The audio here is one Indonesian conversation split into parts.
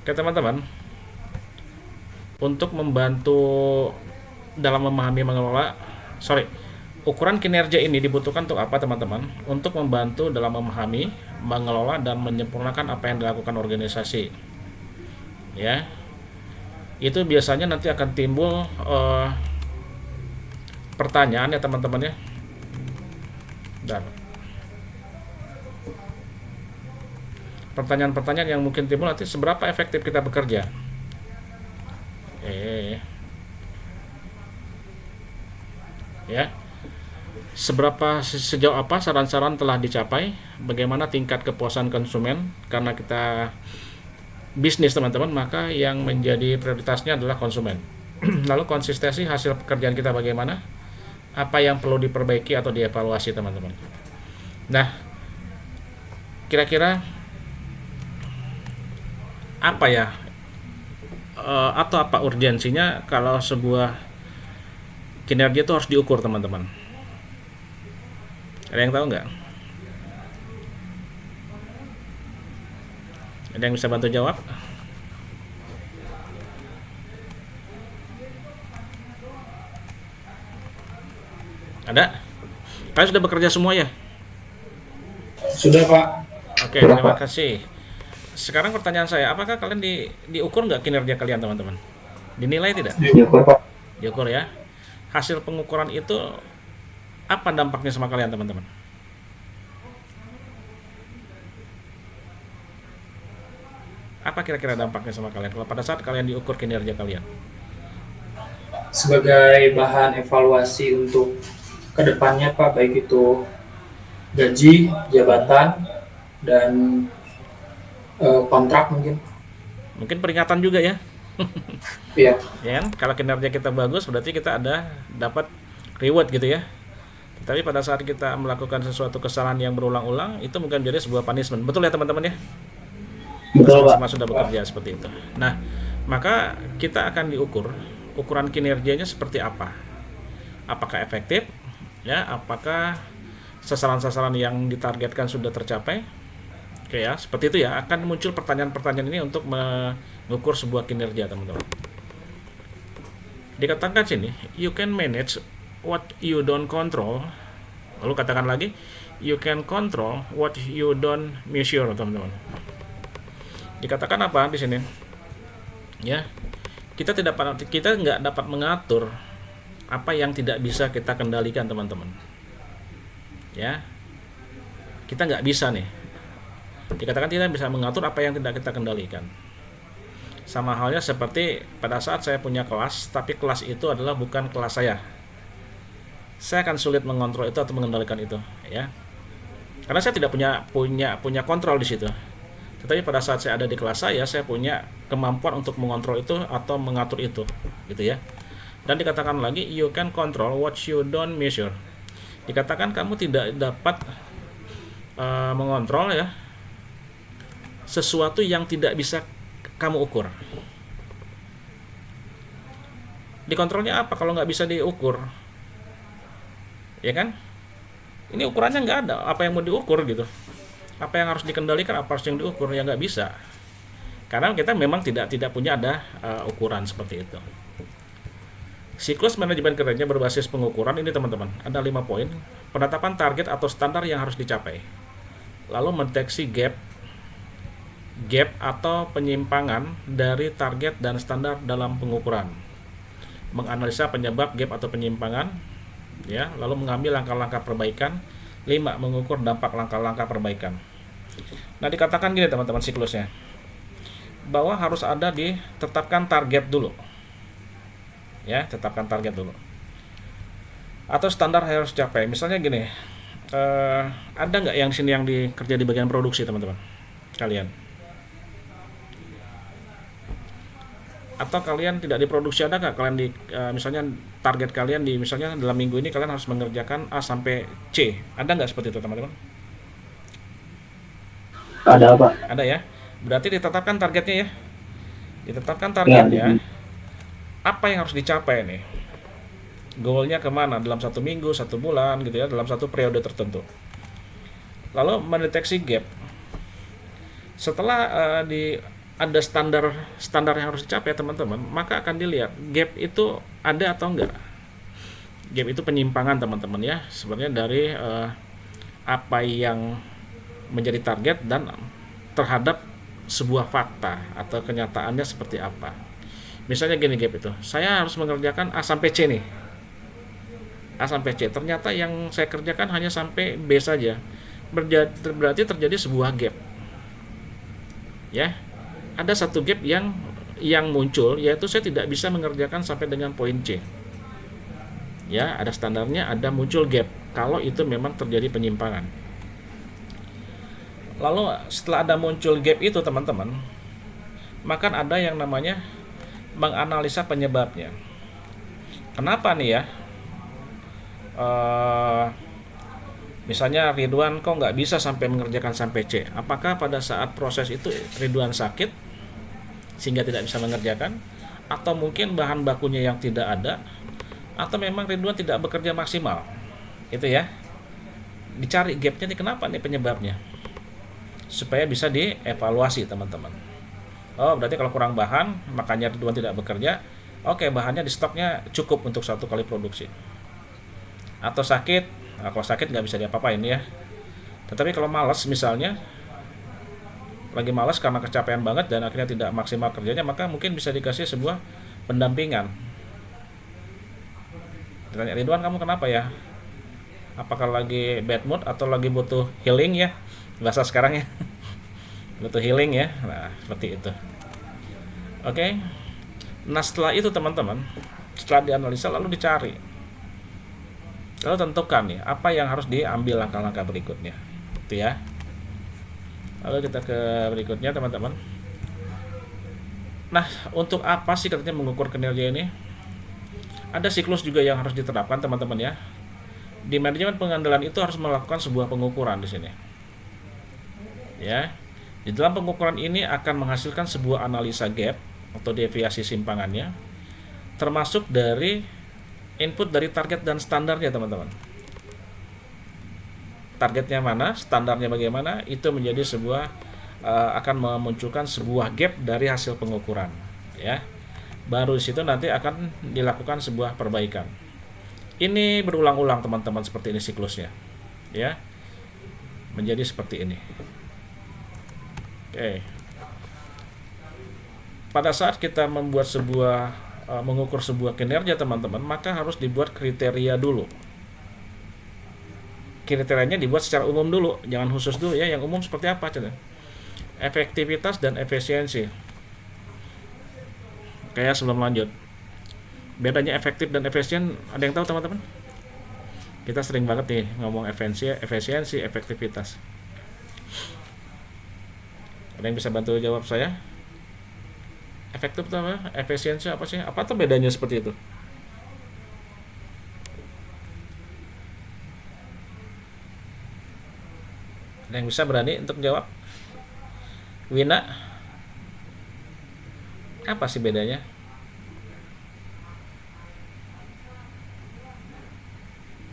Oke teman-teman, untuk membantu dalam memahami mengelola, ukuran kinerja ini dibutuhkan untuk apa teman-teman? Untuk membantu dalam memahami, mengelola dan menyempurnakan apa yang dilakukan organisasi. Ya, itu biasanya nanti akan timbul pertanyaan ya teman-teman ya. Dan pertanyaan-pertanyaan yang mungkin timbul nanti, seberapa efektif kita bekerja? Ya, seberapa sejauh apa saran-saran telah dicapai, bagaimana tingkat kepuasan konsumen karena kita bisnis teman-teman, maka yang menjadi prioritasnya adalah konsumen. Lalu konsistensi hasil pekerjaan kita bagaimana, apa yang perlu diperbaiki atau dievaluasi teman-teman. Nah, kira-kira apa ya atau apa urgensinya kalau sebuah kinerja itu harus diukur teman-teman? Ada yang tahu nggak? Ada yang bisa bantu jawab? Ada? Kalian sudah bekerja semua ya? Sudah, Pak. Oke, terima kasih. Sekarang pertanyaan saya, apakah kalian diukur nggak kinerja kalian teman-teman? Dinilai tidak? Diukur, Pak. Diukur ya. Hasil pengukuran itu apa dampaknya sama kalian teman-teman? Apa kira-kira dampaknya sama kalian kalau pada saat kalian diukur kinerja kalian? Sebagai bahan evaluasi untuk kedepannya, Pak, baik itu gaji, jabatan, dan kontrak mungkin. Mungkin peringatan juga ya. Ya, Ya kan? Kalau kinerja kita bagus berarti kita ada dapat reward gitu ya. Tapi pada saat kita melakukan sesuatu kesalahan yang berulang-ulang, itu mungkin menjadi sebuah punishment. Betul ya teman-teman ya? betul, Pak. Sama-sama sudah bekerja seperti itu. Nah, maka kita akan diukur ukuran kinerjanya seperti apa? Apakah efektif? Ya, apakah sasaran-sasaran yang ditargetkan sudah tercapai? Oke ya, seperti itu ya. Akan muncul pertanyaan-pertanyaan ini untuk mengukur sebuah kinerja, teman-teman. Dikatakan sini, you can manage what you don't control. Lalu katakan lagi, you can control what you don't measure, teman-teman. Dikatakan apa di sini? Ya, kita nggak dapat mengatur apa yang tidak bisa kita kendalikan teman-teman. Ya, kita nggak bisa nih. Dikatakan tidak bisa mengatur apa yang tidak kita kendalikan. Sama halnya seperti pada saat saya punya kelas, tapi kelas itu adalah bukan kelas saya akan sulit mengontrol itu atau mengendalikan itu, ya. Karena saya tidak punya kontrol di situ. Tetapi pada saat saya ada di kelas saya punya kemampuan untuk mengontrol itu atau mengatur itu, gitu ya. Dan dikatakan lagi, you can control what you don't measure. Dikatakan kamu tidak dapat mengontrol ya sesuatu yang tidak bisa kamu ukur. Dikontrolnya apa kalau nggak bisa diukur? Ya kan? Ini ukurannya nggak ada. Apa yang mau diukur gitu? Apa yang harus dikendalikan? Apa harus yang diukur? Ya nggak bisa. Karena kita memang tidak punya ada ukuran seperti itu. Siklus manajemen kerja berbasis pengukuran ini teman-teman. Ada 5 poin. Penetapan target atau standar yang harus dicapai. Lalu mendeteksi gap atau penyimpangan dari target dan standar dalam pengukuran. Menganalisa penyebab gap atau penyimpangan, ya, lalu mengambil langkah-langkah perbaikan. 5. Mengukur dampak langkah-langkah perbaikan. Nah, dikatakan gini teman-teman siklusnya. Bahwa harus ada ditetapkan target dulu. Ya, tetapkan target dulu. Atau standar harus dicapai. Misalnya gini, ada nggak yang sini yang dikerja di bagian produksi teman-teman? Kalian? Atau kalian tidak diproduksi, ada nggak kalian misalnya target kalian misalnya dalam minggu ini kalian harus mengerjakan A sampai C, ada nggak seperti itu teman-teman? Ada, Pak. Ada ya, berarti ditetapkan targetnya ya, ditetapkan Ya, targetnya apa yang harus dicapai nih, goalnya kemana dalam 1 minggu, 1 bulan gitu ya, dalam satu periode tertentu. Lalu mendeteksi gap setelah ada standar standar yang harus dicapai teman-teman, maka akan dilihat gap itu ada atau enggak. Gap itu penyimpangan teman-teman ya, sebenarnya dari apa yang menjadi target dan terhadap sebuah fakta atau kenyataannya seperti apa. Misalnya gini gap itu, saya harus mengerjakan A sampai C nih, A sampai C, ternyata yang saya kerjakan hanya sampai B saja. Berarti terjadi sebuah gap. Ya, ada satu gap yang muncul, yaitu saya tidak bisa mengerjakan sampai dengan poin C. Ya, ada standarnya, ada muncul gap kalau itu memang terjadi penyimpangan. Lalu setelah ada muncul gap itu teman-teman, maka ada yang namanya menganalisa penyebabnya. Kenapa nih ya? Misalnya Ridwan kok nggak bisa sampai mengerjakan sampai C. Apakah pada saat proses itu Ridwan sakit sehingga tidak bisa mengerjakan, atau mungkin bahan bakunya yang tidak ada, atau memang Ridwan tidak bekerja maksimal? Itu ya, dicari gapnya nih, kenapa nih penyebabnya, supaya bisa dievaluasi teman-teman. Oh, berarti kalau kurang bahan makanya Ridwan tidak bekerja. Oke, bahannya di stoknya cukup untuk 1 kali produksi. Atau sakit, nah, kalau sakit nggak bisa diapa-apain ya. Tetapi kalau malas misalnya, lagi malas karena kecapean banget dan akhirnya tidak maksimal kerjanya, maka mungkin bisa dikasih sebuah pendampingan. Ditanya, Ridwan kamu kenapa ya? Apakah lagi bad mood atau lagi butuh healing ya? Bahasa sekarang ya. Butuh healing ya. Nah, seperti itu. Oke. Nah, setelah itu teman-teman, setelah dianalisa lalu dicari. Lalu tentukan ya, apa yang harus diambil langkah-langkah berikutnya. Itu ya. Lalu kita ke berikutnya teman-teman. Nah, untuk apa sih katanya mengukur kinerja ini? Ada siklus juga yang harus diterapkan teman-teman ya. Di manajemen pengandalan itu harus melakukan sebuah pengukuran di sini. Ya. Di dalam pengukuran ini akan menghasilkan sebuah analisa gap atau deviasi simpangannya, termasuk dari input dari target dan standarnya teman-teman. Targetnya mana, standarnya bagaimana, itu menjadi sebuah akan memunculkan sebuah gap dari hasil pengukuran ya. Baru di situ nanti akan dilakukan sebuah perbaikan. Ini berulang-ulang teman-teman, seperti ini siklusnya ya, menjadi seperti ini. Oke. Pada saat kita membuat sebuah mengukur sebuah kinerja teman-teman, maka harus dibuat kriteria dulu. Kriterianya dibuat secara umum dulu, jangan khusus dulu ya. Yang umum seperti apa? Efektivitas dan efisiensi. Kayak sebelum lanjut, bedanya efektif dan efisien ada yang tahu teman-teman? Kita sering banget nih ngomong efisiensi, efektivitas. Ada yang bisa bantu jawab saya? Efektif itu apa? Efisiensi apa sih? Apa tuh bedanya seperti itu? Ada yang bisa berani untuk jawab? Wina? Apa sih bedanya?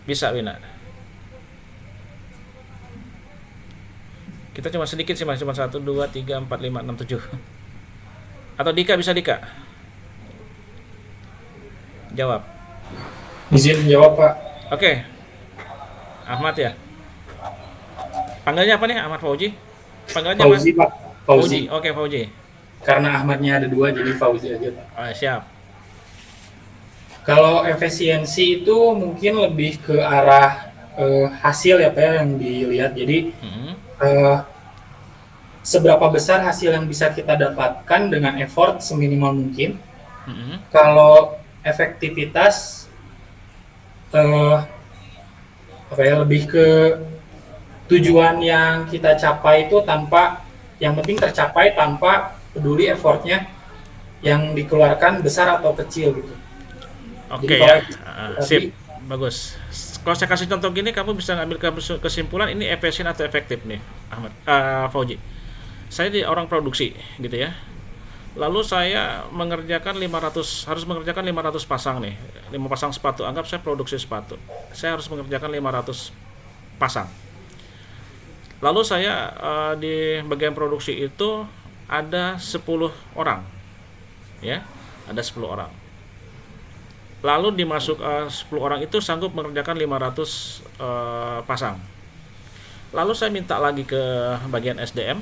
Bisa Wina? Kita cuma sedikit sih mas, cuma 1, 2, 3, 4, 5, 6, 7. Atau Dika, bisa Dika? Jawab. Izin jawab Pak. Oke. Ahmad ya? Panggilnya apa nih? Ahmad Fauzi? Panggilnya Fauzi Pak. Fauzi. Oke, Fauzi. Karena Ahmadnya ada 2 jadi Fauzi aja Pak. Siap. Kalau efisiensi itu mungkin lebih ke arah hasil ya Pak yang dilihat. Jadi seberapa besar hasil yang bisa kita dapatkan dengan effort seminimal mungkin. Kalau efektivitas lebih ke tujuan yang kita capai itu yang penting tercapai tanpa peduli effortnya yang dikeluarkan besar atau kecil gitu. Oke ya, sip, bagus. Kalau saya kasih contoh gini, kamu bisa ngambil kesimpulan ini efisien atau efektif nih, Ahmad, Fauzi. Saya di orang produksi, gitu ya. Lalu saya harus mengerjakan 500 pasang nih, 5 pasang sepatu. Anggap saya produksi sepatu. Saya harus mengerjakan 500 pasang. Lalu saya di bagian produksi itu ada 10 orang, ya, ada 10 orang. Lalu dimasuk 10 orang itu sanggup mengerjakan 500 pasang. Lalu saya minta lagi ke bagian SDM,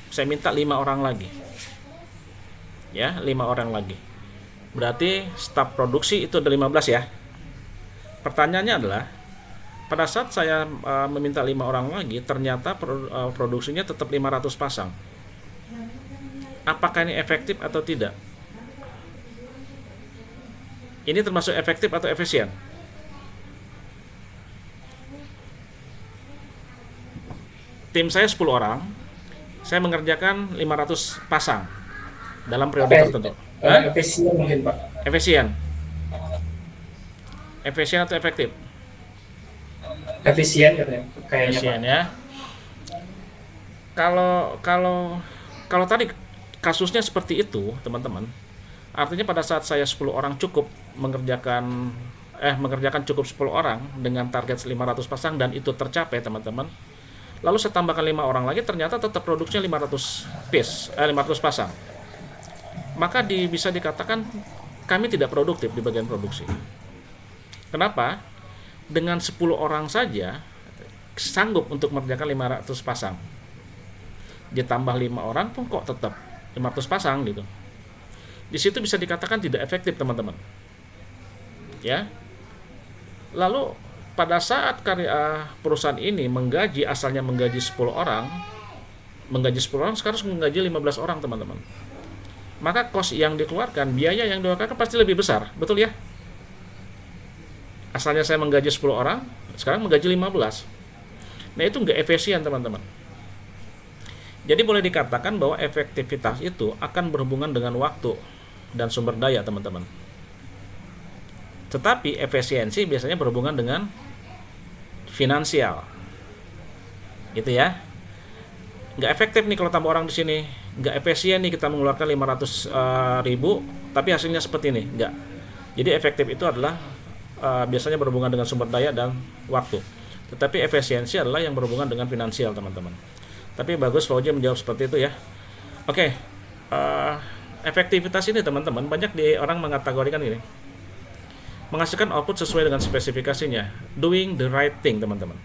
saya minta 5 orang lagi, ya, 5 orang lagi. Berarti staf produksi itu ada 15 ya. Pertanyaannya adalah, pada saat saya meminta 5 orang lagi, ternyata produksinya tetap 500 pasang. Apakah ini efektif atau tidak? Ini termasuk efektif atau efisien? Tim saya 10 orang, saya mengerjakan 500 pasang dalam periode tertentu. Efisien mungkin Pak. Efisien. Efisien atau efektif? Efisien katanya, kayaknya Efisien Pak. ya. Kalau tadi kasusnya seperti itu, teman-teman, artinya pada saat saya 10 orang cukup mengerjakan cukup 10 orang dengan target 500 pasang dan itu tercapai, teman-teman. Lalu saya tambahkan 5 orang lagi, ternyata tetap produksinya 500 pasang. Maka bisa dikatakan kami tidak produktif di bagian produksi. Kenapa? Dengan 10 orang saja sanggup untuk mengerjakan 500 pasang. Ditambah 5 orang pun kok tetap 500 pasang gitu. Di situ bisa dikatakan tidak efektif, teman-teman. Ya. Lalu pada saat perusahaan ini asalnya menggaji 10 orang, sekarang harus menggaji 15 orang, teman-teman. Maka cost yang dikeluarkan, biaya yang dikeluarkan pasti lebih besar, betul ya? Asalnya saya menggaji 10 orang, sekarang menggaji 15. Nah, itu nggak efisien, teman-teman. Jadi boleh dikatakan bahwa efektivitas itu akan berhubungan dengan waktu dan sumber daya, teman-teman. Tetapi efisiensi biasanya berhubungan dengan finansial, gitu ya. Nggak efektif nih kalau tambah orang di sini, nggak efisien nih kita mengeluarkan 500.000, tapi hasilnya seperti ini, nggak. Jadi efektif itu adalah biasanya berhubungan dengan sumber daya dan waktu. Tetapi efisiensi adalah yang berhubungan dengan finansial, teman-teman. Tapi bagus Fauzi menjawab seperti itu ya. Oke, efektivitas ini, teman-teman, banyak orang mengkategorikan ini, menghasilkan output sesuai dengan spesifikasinya, doing the right thing, teman-teman.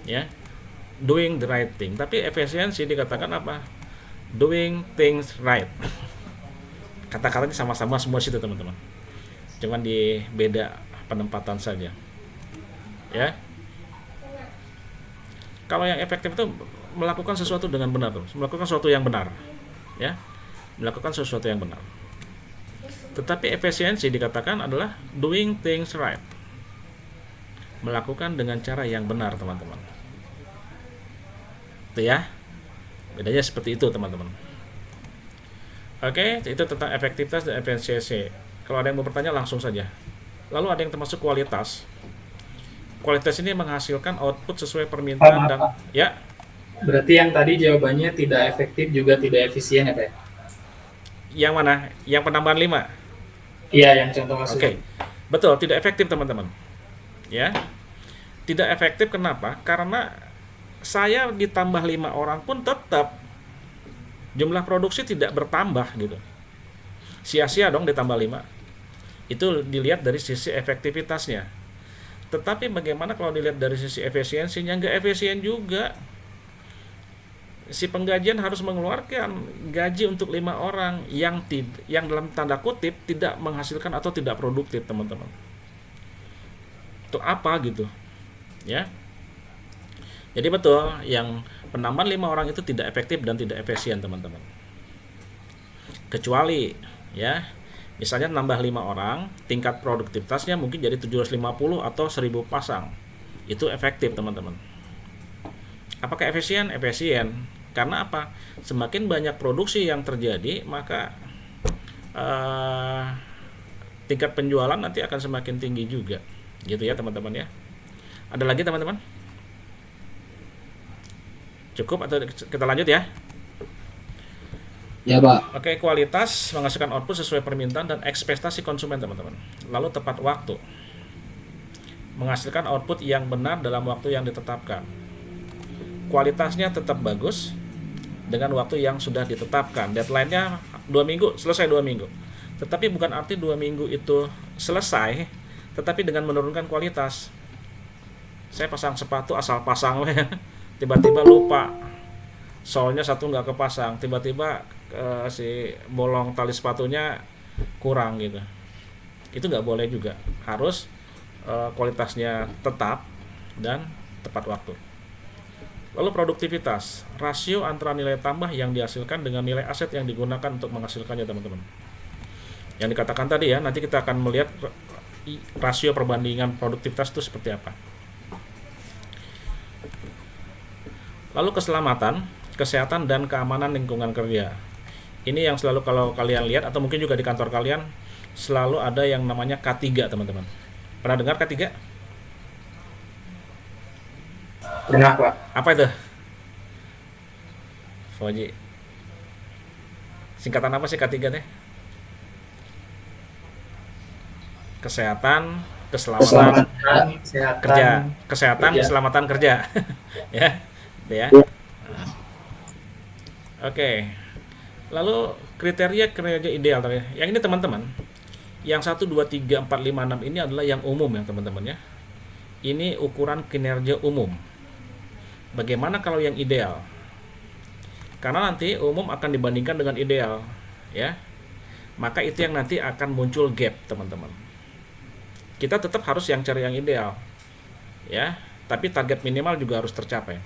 Ya, doing the right thing. Tapi efisiensi dikatakan apa? Doing things right. Kata-katanya sama-sama semua situ, teman-teman. Cuman di beda penempatan saja. Ya. Kalau yang efektif itu melakukan sesuatu dengan benar, melakukan sesuatu yang benar. Ya. Melakukan sesuatu yang benar. Tetapi efisiensi dikatakan adalah doing things right. Melakukan dengan cara yang benar, teman-teman. Itu ya. Bedanya seperti itu, teman-teman. Oke, itu tentang efektivitas dan efisiensi. Kalau ada yang mau bertanya langsung saja. Lalu ada yang termasuk kualitas. Kualitas ini menghasilkan output sesuai permintaan dan ya. Berarti yang tadi jawabannya tidak efektif juga tidak efisien ya, Pak? Yang mana? Yang penambahan 5? Iya, yang contoh kasus. Oke. Betul, tidak efektif, teman-teman. Ya. Tidak efektif kenapa? Karena saya ditambah 5 orang pun tetap jumlah produksi tidak bertambah gitu. Sia-sia dong ditambah 5. Itu dilihat dari sisi efektivitasnya. Tetapi bagaimana kalau dilihat dari sisi efisiensinya? Nggak efisien juga. Si penggajian harus mengeluarkan gaji untuk 5 orang yang dalam tanda kutip tidak menghasilkan atau tidak produktif, teman-teman. Itu apa gitu? Ya. Jadi betul, yang penambahan 5 orang itu tidak efektif dan tidak efisien, teman-teman. Kecuali ya, misalnya nambah 5 orang, tingkat produktivitasnya mungkin jadi 750 atau 1000 pasang. Itu efektif, teman-teman. Apakah efisien? Efisien. Karena apa? Semakin banyak produksi yang terjadi, maka tingkat penjualan nanti akan semakin tinggi juga. Gitu ya, teman-teman ya. Ada lagi, teman-teman? Cukup atau kita lanjut ya? Ya, Pak. Oke, kualitas menghasilkan output sesuai permintaan dan ekspektasi konsumen, teman-teman. Lalu tepat waktu. Menghasilkan output yang benar dalam waktu yang ditetapkan. Kualitasnya tetap bagus dengan waktu yang sudah ditetapkan. Deadline-nya 2 minggu, selesai 2 minggu. Tetapi bukan arti 2 minggu itu selesai, tetapi dengan menurunkan kualitas. Saya pasang sepatu asal pasang, tiba-tiba lupa, solnya satu nggak kepasang, tiba-tiba si bolong tali sepatunya kurang gitu. Itu nggak boleh juga, harus kualitasnya tetap dan tepat waktu. Lalu produktivitas, rasio antara nilai tambah yang dihasilkan dengan nilai aset yang digunakan untuk menghasilkannya, teman-teman. Yang dikatakan tadi ya, nanti kita akan melihat rasio perbandingan produktivitas itu seperti apa. Lalu keselamatan, kesehatan, dan keamanan lingkungan kerja. Ini yang selalu kalau kalian lihat, atau mungkin juga di kantor kalian, selalu ada yang namanya K3, teman-teman. Pernah dengar K3? Pernah, Pak. Apa itu? Fauji. Singkatan apa sih K3 teh? Kesehatan, keselamatan, kesehatan, kerja. Kesehatan, kerja. keselamatan kerja. Ya, gitu ya. Oke. Lalu kriteria kerja ideal tadi. Yang ini teman-teman, yang 1, 2, 3, 4, 5, 6 ini adalah yang umum ya teman-teman ya. Ini ukuran kinerja umum. Bagaimana kalau yang ideal? Karena nanti umum akan dibandingkan dengan ideal, ya. Maka itu yang nanti akan muncul gap, teman-teman. Kita tetap harus yang cari yang ideal, ya. Tapi target minimal juga harus tercapai.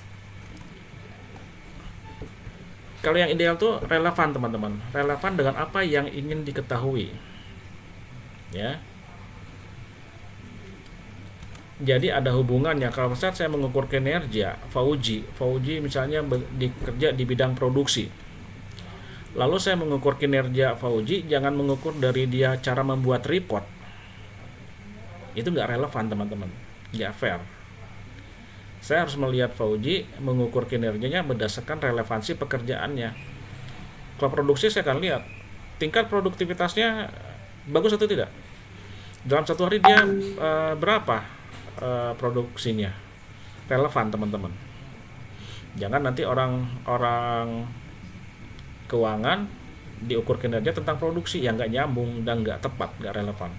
Kalau yang ideal tuh relevan, teman-teman. Relevan dengan apa yang ingin diketahui, ya. Jadi ada hubungannya. Kalau misalnya saya mengukur kinerja Fauji misalnya kerja di bidang produksi, lalu saya mengukur kinerja Fauji, jangan mengukur dari dia cara membuat report. Itu nggak relevan, teman-teman, nggak fair. Saya harus melihat Fauji, mengukur kinerjanya berdasarkan relevansi pekerjaannya. Kalau produksi saya akan lihat tingkat produktivitasnya bagus atau tidak. Dalam satu hari dia berapa produksinya, relevan, teman-teman. Jangan nanti orang keuangan diukur kinerja tentang produksi yang nggak nyambung dan nggak tepat, nggak relevan.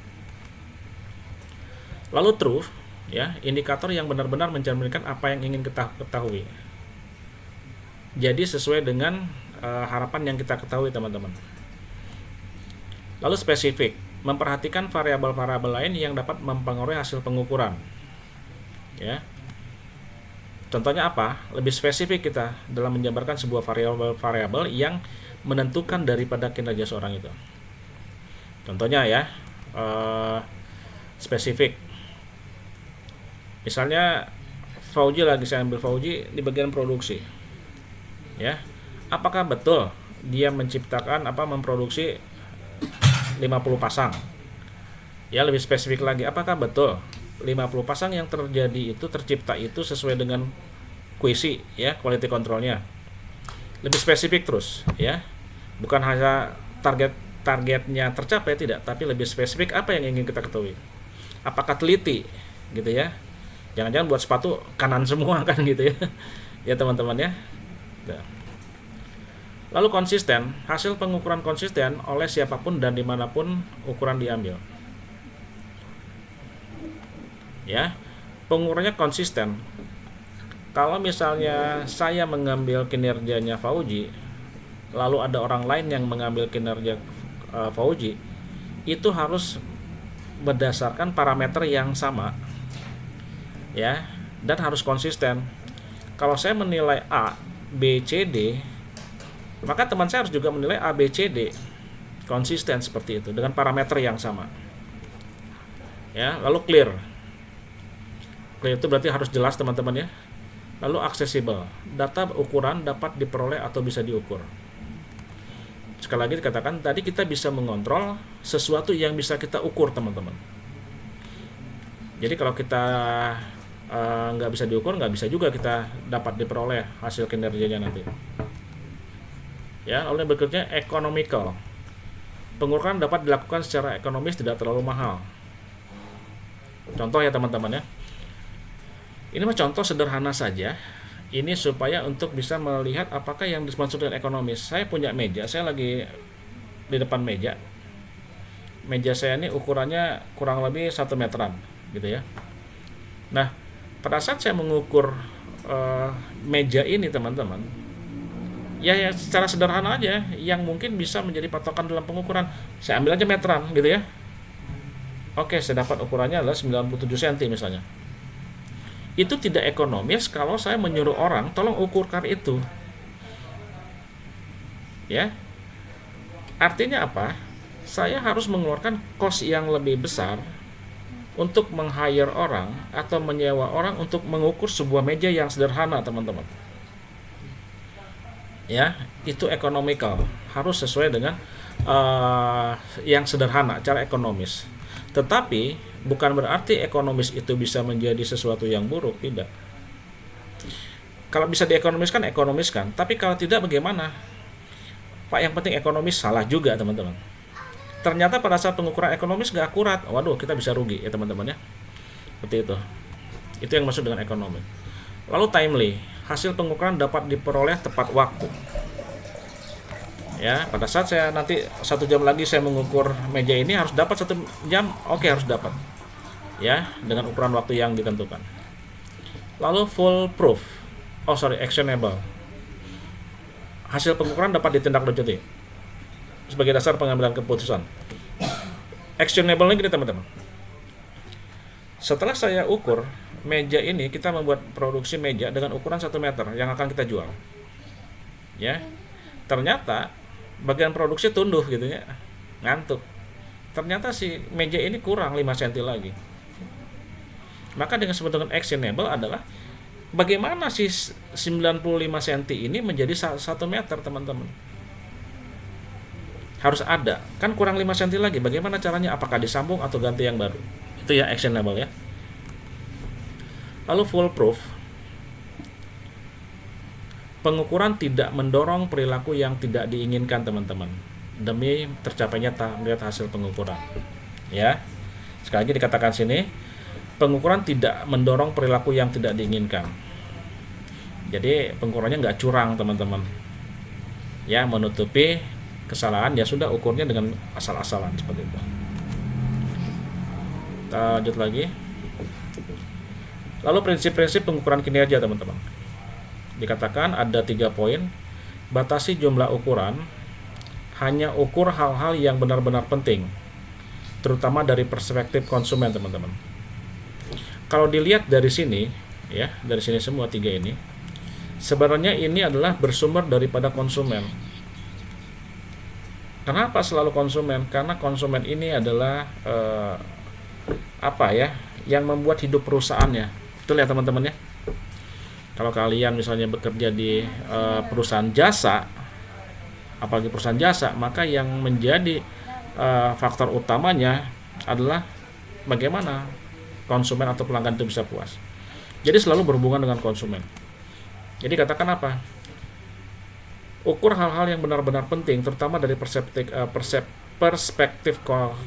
Lalu truth, ya, indikator yang benar-benar mencerminkan apa yang ingin kita ketahui. Jadi sesuai dengan harapan yang kita ketahui, teman-teman. Lalu spesifik, memperhatikan variabel-variabel lain yang dapat mempengaruhi hasil pengukuran. Ya, contohnya apa? Lebih spesifik kita dalam menjabarkan sebuah variabel yang menentukan daripada kinerja seorang itu. Contohnya ya, spesifik. Misalnya Fauji, lagi saya ambil Fauji di bagian produksi. Ya, apakah betul dia memproduksi 50 pasang? Ya, lebih spesifik lagi, apakah betul 50 pasang yang tercipta itu sesuai dengan QC, ya, quality controlnya? Lebih spesifik terus, ya. Bukan hanya targetnya tercapai, tidak, tapi lebih spesifik apa yang ingin kita ketahui. Apakah teliti, gitu ya. Jangan-jangan buat sepatu kanan semua kan gitu ya. Ya teman-teman ya. Lalu konsisten, hasil pengukuran konsisten oleh siapapun dan dimanapun ukuran diambil. Ya, pengukurannya konsisten. Kalau misalnya saya mengambil kinerjanya Fauji, lalu ada orang lain yang mengambil kinerja Fauji, itu harus berdasarkan parameter yang sama, ya, dan harus konsisten. Kalau saya menilai A, B, C, D, maka teman saya harus juga menilai A, B, C, D, konsisten seperti itu dengan parameter yang sama. Ya, lalu clear. Clear itu berarti harus jelas, teman-teman ya. Lalu accessible, data ukuran dapat diperoleh atau bisa diukur. Sekali lagi dikatakan tadi, kita bisa mengontrol sesuatu yang bisa kita ukur, teman-teman. Jadi kalau kita nggak bisa diukur, nggak bisa juga kita dapat diperoleh hasil kinerjanya nanti. Ya, lalu yang berikutnya economical. Pengukuran dapat dilakukan secara ekonomis, tidak terlalu mahal. Contoh ya teman-teman ya. Ini mah contoh sederhana saja, Ini supaya untuk bisa melihat apakah yang dimaksud dengan ekonomis. Saya punya meja, saya lagi di depan meja. Meja saya ini ukurannya kurang lebih 1 meteran, gitu ya. Nah, pada saat saya mengukur meja ini teman-teman, ya secara sederhana aja, yang mungkin bisa menjadi patokan dalam pengukuran, saya ambil aja meteran, gitu ya. Oke, saya dapat ukurannya adalah 97 cm misalnya. Itu tidak ekonomis kalau saya menyuruh orang tolong ukurkan itu. Ya. Artinya apa? Saya harus mengeluarkan cost yang lebih besar untuk meng-hire orang atau menyewa orang untuk mengukur sebuah meja yang sederhana, teman-teman. Ya, itu ekonomikal, harus sesuai dengan yang sederhana, cara ekonomis. Tetapi bukan berarti ekonomis itu bisa menjadi sesuatu yang buruk, tidak. Kalau bisa diekonomiskan, ekonomiskan. Tapi kalau tidak, bagaimana? Pak, yang penting ekonomis, salah juga, teman-teman. Ternyata pada saat pengukuran ekonomis nggak akurat, waduh, kita bisa rugi ya, teman-teman ya. Seperti itu. Itu yang maksud dengan ekonomi. Lalu timely, hasil pengukuran dapat diperoleh tepat waktu. Ya, pada saat saya nanti 1 jam lagi saya mengukur meja ini, harus dapat 1 jam, oke, harus dapat. Ya, dengan ukuran waktu yang ditentukan. Lalu full proof, actionable. Hasil pengukuran dapat ditindaklanjuti sebagai dasar pengambilan keputusan. Actionable ini gini, teman-teman. Setelah saya ukur meja ini, kita membuat produksi meja dengan ukuran 1 meter yang akan kita jual. Ya. Ternyata bagian produksi tunduh gitu ya. Ngantuk. Ternyata si meja ini kurang 5 cm lagi. Maka dengan sebut dengan actionable adalah bagaimana si 95 cm ini menjadi 1 meter, teman-teman. Harus ada. Kan kurang 5 cm lagi. Bagaimana caranya? Apakah disambung atau ganti yang baru? Itu ya actionable ya. Lalu full proof. Pengukuran tidak mendorong perilaku yang tidak diinginkan, teman-teman, demi tercapainya target hasil pengukuran. Ya. Sekali lagi dikatakan sini, pengukuran tidak mendorong perilaku yang tidak diinginkan. Jadi pengukurannya nggak curang, teman-teman. Ya, menutupi kesalahan, ya sudah ukurnya dengan asal-asalan seperti itu. Kita lanjut lagi. Lalu prinsip-prinsip pengukuran kinerja, teman-teman. Dikatakan ada 3 poin. Batasi jumlah ukuran, hanya ukur hal-hal yang benar-benar penting, terutama dari perspektif konsumen, teman-teman. Kalau dilihat dari sini, ya, dari sini semua 3 ini, sebenarnya ini adalah bersumber daripada konsumen. Kenapa selalu konsumen? Karena konsumen ini adalah yang membuat hidup perusahaannya. Betul ya, teman-teman ya. Kalau kalian misalnya bekerja di perusahaan jasa, apalagi perusahaan jasa, maka yang menjadi faktor utamanya adalah bagaimana konsumen atau pelanggan itu bisa puas. Jadi selalu berhubungan dengan konsumen. Jadi katakan apa? Ukur hal-hal yang benar-benar penting, terutama dari perspektif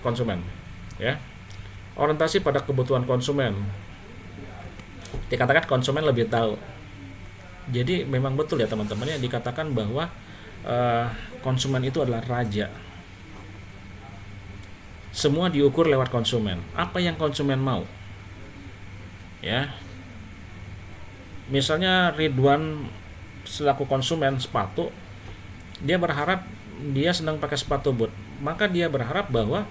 konsumen. Ya, orientasi pada kebutuhan konsumen. Dikatakan konsumen lebih tahu. Jadi memang betul ya, teman-teman ya, dikatakan bahwa konsumen itu adalah raja. Semua diukur lewat konsumen. Apa yang konsumen mau? Ya. Misalnya Ridwan selaku konsumen sepatu, dia berharap dia sedang pakai sepatu boot, maka dia berharap bahwa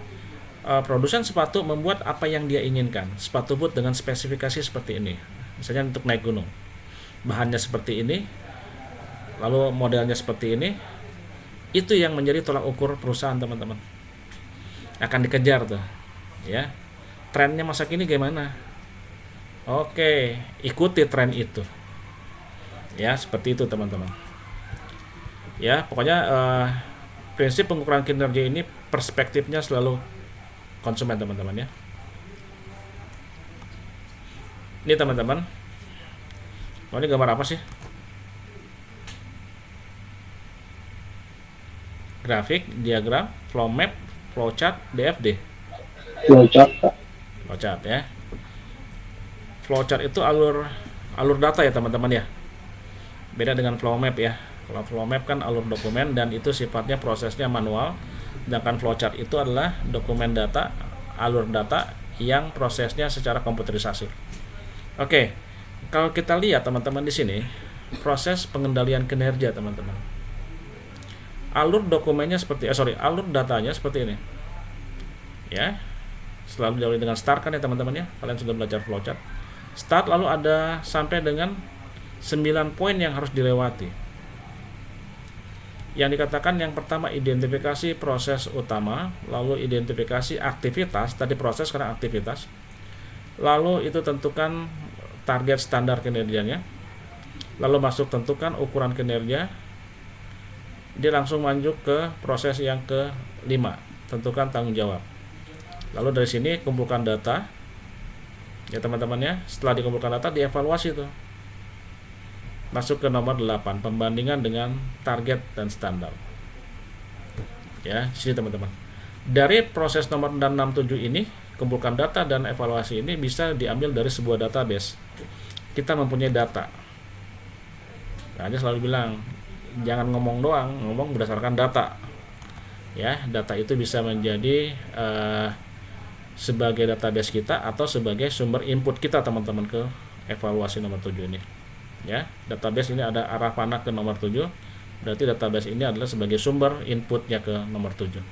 produsen sepatu membuat apa yang dia inginkan, sepatu boot dengan spesifikasi seperti ini, misalnya untuk naik gunung, bahannya seperti ini, lalu modelnya seperti ini. Itu yang menjadi tolak ukur perusahaan, teman-teman. Akan dikejar tuh, ya. Trennya masa kini gimana? Oke, ikuti tren itu. Ya, seperti itu, teman-teman. Ya, pokoknya prinsip pengukuran kinerja ini perspektifnya selalu konsumen, teman-teman ya. Ini, teman-teman. Ini gambar apa sih? Grafik, diagram, flow map, flowchart, DFD. Flowchart ya. Flowchart itu alur data ya, teman-teman ya. Beda dengan flow map ya. Kalau flow map kan alur dokumen dan itu sifatnya prosesnya manual, sedangkan flowchart itu adalah dokumen data, alur data yang prosesnya secara komputerisasi. Oke, kalau kita lihat teman-teman di sini, proses pengendalian kinerja teman-teman. Alur dokumennya alur datanya seperti ini. Ya, selalu diawali dengan start kan ya teman-teman ya. Kalian sudah belajar flowchart. Start lalu ada sampai dengan 9 poin yang harus dilewati. Yang dikatakan yang pertama identifikasi proses utama, lalu identifikasi aktivitas, tadi proses karena aktivitas. Lalu itu tentukan target standar kinerjanya. Lalu masuk tentukan ukuran kinerja. Dia langsung lanjut ke proses yang kelima, tentukan tanggung jawab. Lalu dari sini kumpulkan data. Ya teman-teman ya, setelah dikumpulkan data dievaluasi tuh. Masuk ke nomor 8, pembandingan dengan target dan standar. Ya, sini teman-teman. Dari proses nomor 67 ini, kumpulkan data dan evaluasi ini bisa diambil dari sebuah database. Kita mempunyai data. Nah, dia selalu bilang, jangan ngomong doang, ngomong berdasarkan data. Ya, data itu bisa menjadi sebagai database kita atau sebagai sumber input kita teman-teman ke evaluasi nomor 7 ini. Ya, database ini ada arah panah ke nomor 7. Berarti database ini adalah sebagai sumber inputnya ke nomor 7.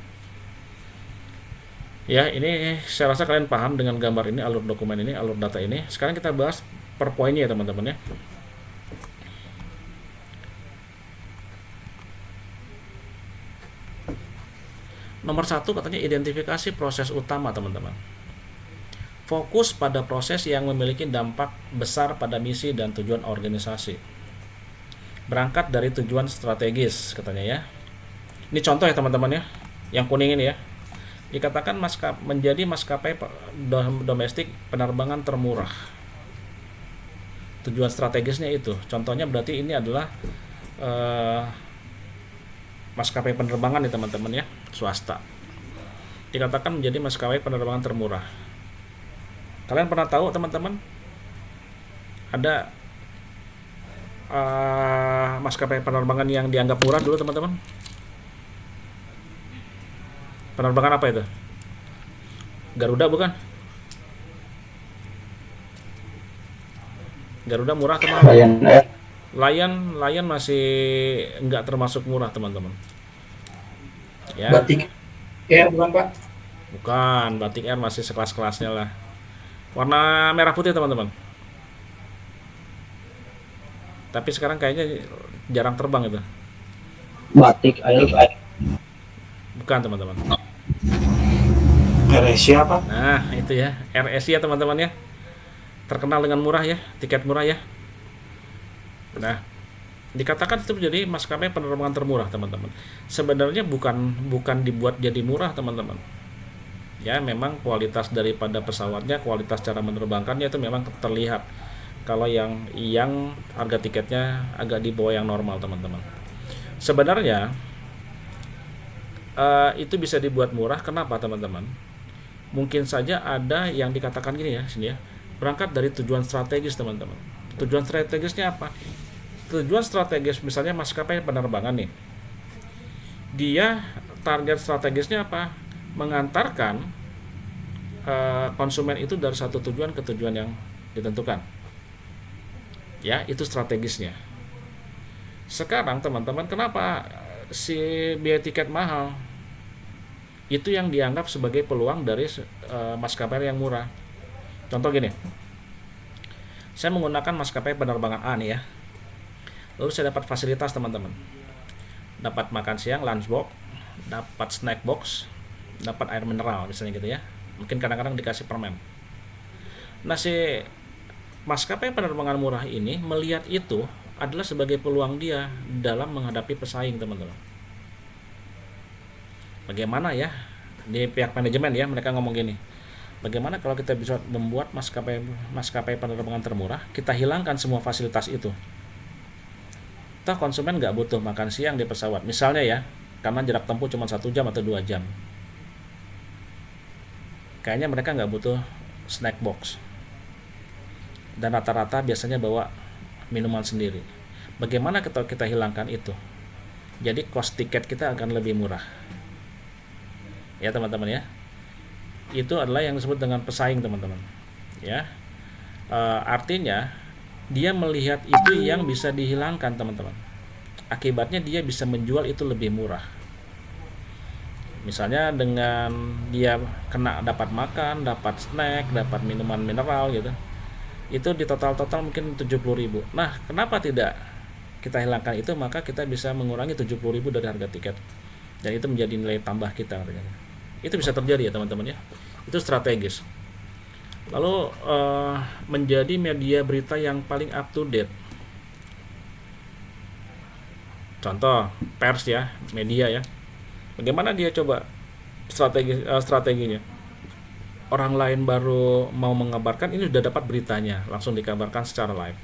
Ya, ini saya rasa kalian paham dengan gambar ini, alur dokumen ini, alur data ini. Sekarang kita bahas per poinnya ya teman-teman ya. Nomor 1 katanya identifikasi proses utama teman-teman. Fokus pada proses yang memiliki dampak besar pada misi dan tujuan organisasi. Berangkat dari tujuan strategis katanya ya. Ini contoh ya teman-teman ya. Yang kuning ini ya. Dikatakan menjadi maskapai domestik penerbangan termurah. Tujuan strategisnya itu. Contohnya berarti ini adalah maskapai penerbangan nih teman-teman ya, swasta. Dikatakan menjadi maskapai penerbangan termurah. Kalian pernah tahu teman-teman ada maskapai penerbangan yang dianggap murah dulu teman-teman? Penerbangan apa itu? Garuda bukan? Garuda murah teman-teman. Lion Air. Lion masih nggak termasuk murah teman-teman. Ya. Batik Air bukan Pak? Bukan, Batik Air masih sekelas-kelasnya lah. Warna merah putih teman-teman. Tapi sekarang kayaknya jarang terbang itu. Batik Air. Bukan teman-teman. AirAsia apa? Nah itu ya, AirAsia teman-teman ya. Terkenal dengan murah ya, tiket murah ya. Nah, dikatakan itu menjadi maskapai penerbangan termurah teman-teman. Sebenarnya bukan dibuat jadi murah teman-teman. Ya memang kualitas daripada pesawatnya, kualitas cara menerbangkannya itu memang terlihat. Kalau yang harga tiketnya agak di bawah yang normal teman-teman. Sebenarnya itu bisa dibuat murah. Kenapa teman-teman? Mungkin saja ada yang dikatakan gini ya, sini ya. Berangkat dari tujuan strategis teman-teman. Tujuan strategisnya apa? Tujuan strategis misalnya maskapai penerbangan nih. Dia target strategisnya apa? Mengantarkan konsumen itu dari satu tujuan ke tujuan yang ditentukan. Ya, itu strategisnya. Sekarang teman-teman, kenapa si biaya tiket mahal? Itu yang dianggap sebagai peluang dari maskapai yang murah. Contoh gini. Saya menggunakan maskapai penerbangan A nih ya. Lalu saya dapat fasilitas teman-teman. Dapat makan siang, lunchbox, dapat snack box, dapat air mineral misalnya gitu ya. Mungkin kadang-kadang dikasih permen. Nah si maskapai penerbangan murah ini melihat itu adalah sebagai peluang dia dalam menghadapi pesaing teman-teman. Bagaimana ya di pihak manajemen ya, mereka ngomong gini. Bagaimana kalau kita bisa membuat maskapai penerbangan termurah, kita hilangkan semua fasilitas itu. Toh konsumen nggak butuh makan siang di pesawat misalnya ya, karena jarak tempuh cuma 1 jam atau 2 jam. Kayaknya mereka nggak butuh snack box, dan rata-rata biasanya bawa minuman sendiri. Bagaimana kita hilangkan itu? Jadi cost tiket kita akan lebih murah. Ya teman-teman ya. Itu adalah yang disebut dengan pesaing teman-teman. Ya. Artinya dia melihat itu yang bisa dihilangkan teman-teman. Akibatnya dia bisa menjual itu lebih murah. Misalnya dengan dia kena dapat makan, dapat snack, dapat minuman mineral gitu. Itu di total mungkin 70.000. Nah, kenapa tidak kita hilangkan itu, maka kita bisa mengurangi 70.000 dari harga tiket. Dan itu menjadi nilai tambah kita. Itu bisa terjadi ya teman-teman ya. Itu strategis. Lalu menjadi media berita yang paling up to date. Contoh pers ya, media ya. Bagaimana dia coba strateginya? Orang lain baru mau mengabarkan, ini sudah dapat beritanya, langsung dikabarkan secara live.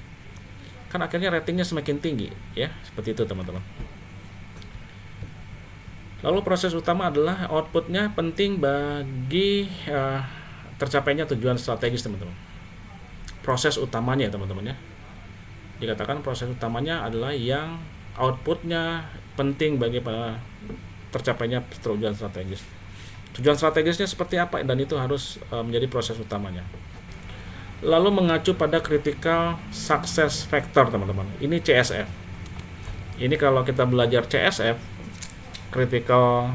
Kan akhirnya ratingnya semakin tinggi ya, seperti itu teman-teman. Lalu proses utama adalah outputnya penting bagi tercapainya tujuan strategis teman-teman. Proses utamanya teman-teman ya, dikatakan proses utamanya adalah yang outputnya penting bagi tercapainya tujuan strategis. Tujuan strategisnya seperti apa, dan itu harus menjadi proses utamanya. Lalu mengacu pada critical success factor teman-teman. Ini CSF. Ini kalau kita belajar CSF, critical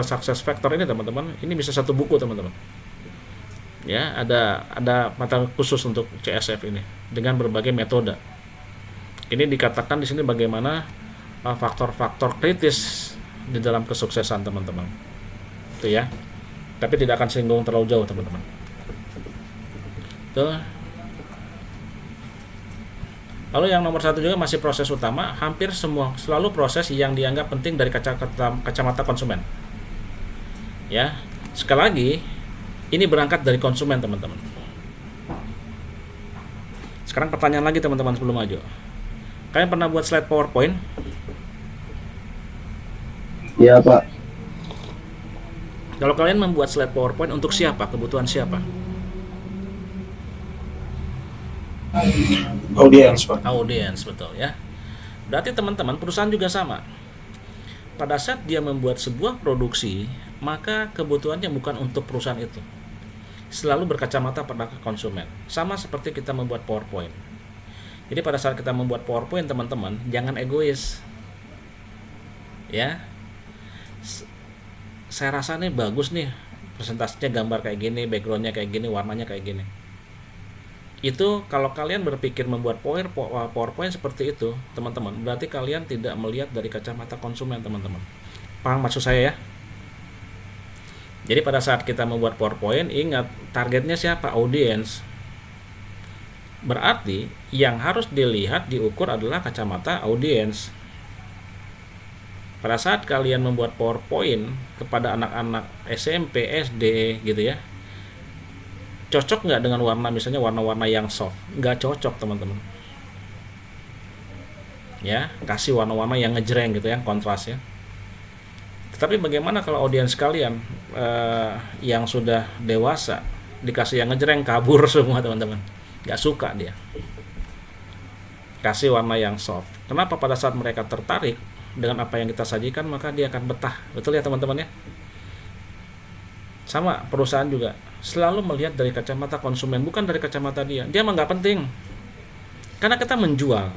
success factor ini teman-teman, ini bisa satu buku teman-teman. Ya, ada mata khusus untuk CSF ini dengan berbagai metode. Ini dikatakan di sini bagaimana faktor-faktor kritis di dalam kesuksesan teman-teman. Itu ya. Tapi tidak akan singgung terlalu jauh teman-teman. Tuh. Lalu yang nomor 1 juga masih proses utama, hampir semua selalu proses yang dianggap penting dari kacamata konsumen. Ya, sekali lagi ini berangkat dari konsumen teman-teman. Sekarang pertanyaan lagi teman-teman sebelum maju. Kalian pernah buat slide PowerPoint? Iya Pak. Kalau kalian membuat slide PowerPoint untuk siapa? Kebutuhan siapa? Audiens, Pak. Audiens, betul ya. Berarti teman-teman, perusahaan juga sama. Pada saat dia membuat sebuah produksi, maka kebutuhannya bukan untuk perusahaan itu. Selalu berkacamata pada konsumen. Sama seperti kita membuat PowerPoint. Jadi pada saat kita membuat PowerPoint teman-teman, jangan egois. Ya. Saya rasa nih bagus nih presentasinya, gambar kayak gini, backgroundnya kayak gini, warnanya kayak gini. Itu kalau kalian berpikir membuat PowerPoint seperti itu teman-teman, berarti kalian tidak melihat dari kacamata konsumen teman-teman. Paham maksud saya ya? Jadi pada saat kita membuat PowerPoint, ingat targetnya siapa? Audiens. Berarti yang harus dilihat, diukur adalah kacamata audiens. Pada saat kalian membuat PowerPoint kepada anak-anak SMP, SD gitu ya, cocok nggak dengan warna, misalnya warna-warna yang soft? Nggak cocok teman-teman. Ya, kasih warna-warna yang ngejreng gitu ya, kontras ya. Tetapi bagaimana kalau audiens kalian yang sudah dewasa, dikasih yang ngejreng, kabur semua teman-teman. Nggak suka dia. Kasih warna yang soft. Kenapa? Pada saat mereka tertarik dengan apa yang kita sajikan, maka dia akan betah. Betul ya teman-teman ya? Sama perusahaan juga selalu melihat dari kacamata konsumen, bukan dari kacamata dia. Dia mah nggak penting, karena kita menjual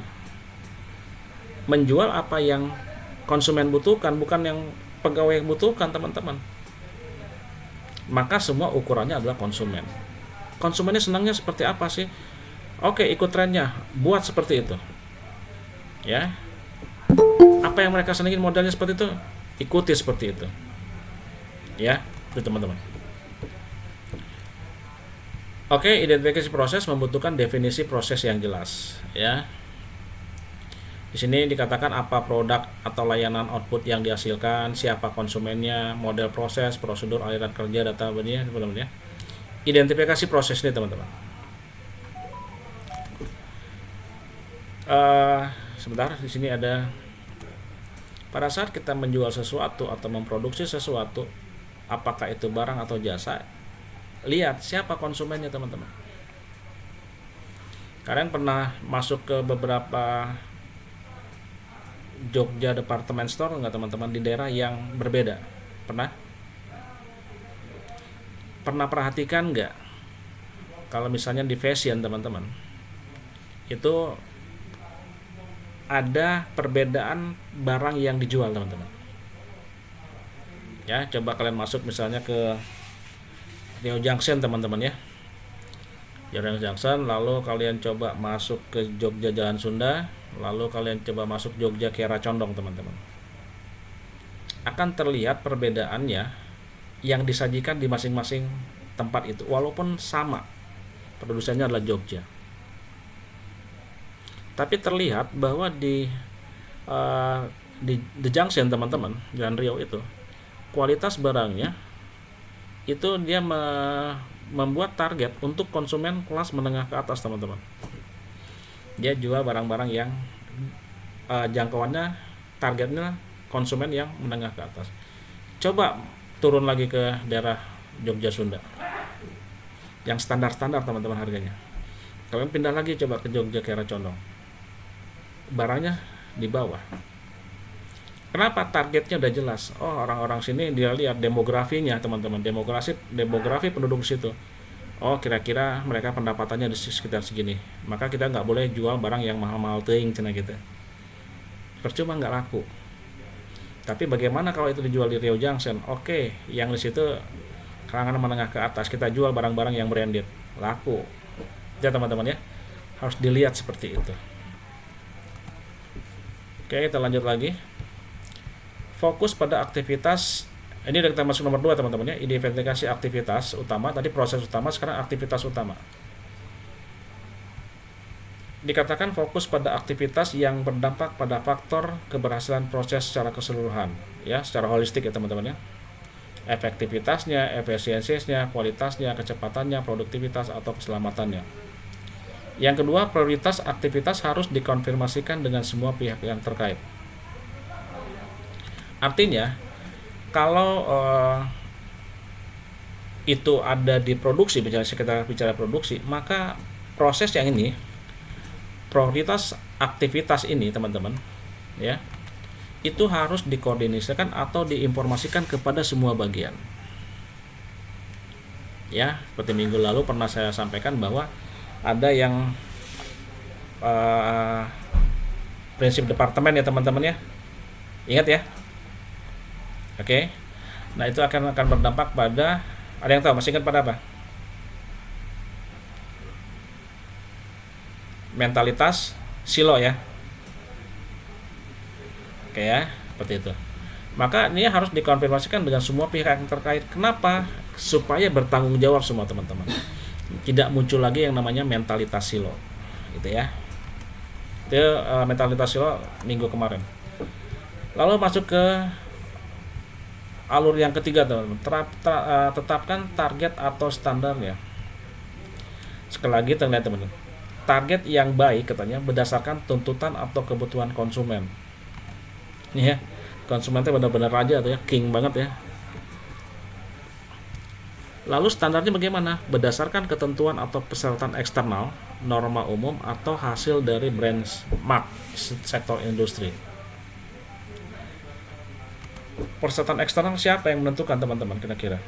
apa yang konsumen butuhkan, bukan yang pegawai butuhkan teman-teman. Maka semua ukurannya adalah konsumen. Konsumennya senangnya seperti apa sih? Oke, ikut trennya, buat seperti itu. Ya, apa yang mereka senangin modelnya seperti itu, ikuti seperti itu. Ya, itu teman-teman. Oke, identifikasi proses membutuhkan definisi proses yang jelas, ya. Di sini dikatakan apa produk atau layanan output yang dihasilkan, siapa konsumennya, model proses, prosedur, aliran kerja, data benih, teman-teman ya. Identifikasi proses ini, teman-teman. Sebentar, di sini ada pada saat kita menjual sesuatu atau memproduksi sesuatu, apakah itu barang atau jasa, lihat siapa konsumennya teman-teman. Kalian pernah masuk ke beberapa Jogja department store nggak teman-teman, di daerah yang berbeda? Pernah? Pernah perhatikan nggak kalau misalnya di fashion teman-teman itu ada perbedaan barang yang dijual teman-teman? Ya, coba kalian masuk misalnya ke Rio Junction teman-teman ya, Rio Junction, lalu kalian coba masuk ke Jogja Jalan Sunda, lalu kalian coba masuk Jogja Kiara Condong teman-teman, akan terlihat perbedaannya yang disajikan di masing-masing tempat itu, walaupun sama produsennya adalah Jogja, tapi terlihat bahwa di The Junction teman-teman, Jalan Rio itu, kualitas barangnya itu dia membuat target untuk konsumen kelas menengah ke atas teman-teman. Dia jual barang-barang yang jangkauannya, targetnya konsumen yang menengah ke atas. Coba turun lagi ke daerah Jogja Sunda yang standar-standar teman-teman harganya. Kalian pindah lagi coba ke Jogja Kiara Condong, barangnya di bawah. Kenapa? Targetnya udah jelas. Oh, orang-orang sini dia lihat demografinya teman-teman, demografi penduduk situ. Oh, kira-kira mereka pendapatannya di sekitar segini, maka kita nggak boleh jual barang yang mahal-mahal teuing cina gitu. Percuma, nggak laku. Tapi bagaimana kalau itu dijual di Rio Junction? Oke, yang di situ kalangan menengah ke atas, kita jual barang-barang yang branded, laku. Ya teman-teman ya, harus dilihat seperti itu. Oke, kita lanjut lagi. Fokus pada aktivitas. Ini udah kita masuk nomor 2 teman-teman ya. Identifikasi aktivitas utama. Tadi proses utama, sekarang aktivitas utama. Dikatakan fokus pada aktivitas yang berdampak pada faktor keberhasilan proses secara keseluruhan, ya, secara holistik ya teman-teman ya. Efektivitasnya, efisiensinya, kualitasnya, kecepatannya, produktivitas atau keselamatannya. Yang kedua, prioritas aktivitas harus dikonfirmasikan dengan semua pihak yang terkait. Artinya, kalau itu ada di produksi, kita bicara produksi, maka proses yang ini, prioritas aktivitas ini teman-teman, ya, itu harus dikoordinasikan atau diinformasikan kepada semua bagian. Ya, seperti minggu lalu pernah saya sampaikan bahwa ada yang prinsip departemen ya teman-teman ya. Ingat ya. Oke. Nah, itu akan berdampak pada, ada yang tahu masih ingat pada apa? Mentalitas silo ya. Oke ya, seperti itu. Maka ini harus dikonfirmasikan dengan semua pihak yang terkait. Kenapa? Supaya bertanggung jawab semua teman-teman. Tidak muncul lagi yang namanya mentalitas silo. Gitu ya. Itu mentalitas silo minggu kemarin. Lalu masuk ke alur yang ketiga teman-teman, tetapkan target atau standarnya. Sekali lagi terlihat teman-teman, target yang baik katanya berdasarkan tuntutan atau kebutuhan konsumen. Ini ya, konsumen itu benar-benar raja tuh ya, king banget ya. Lalu standarnya bagaimana? Berdasarkan ketentuan atau persyaratan eksternal, norma umum atau hasil dari benchmark sektor industri. Persyaratan eksternal siapa yang menentukan teman-teman kira-kira?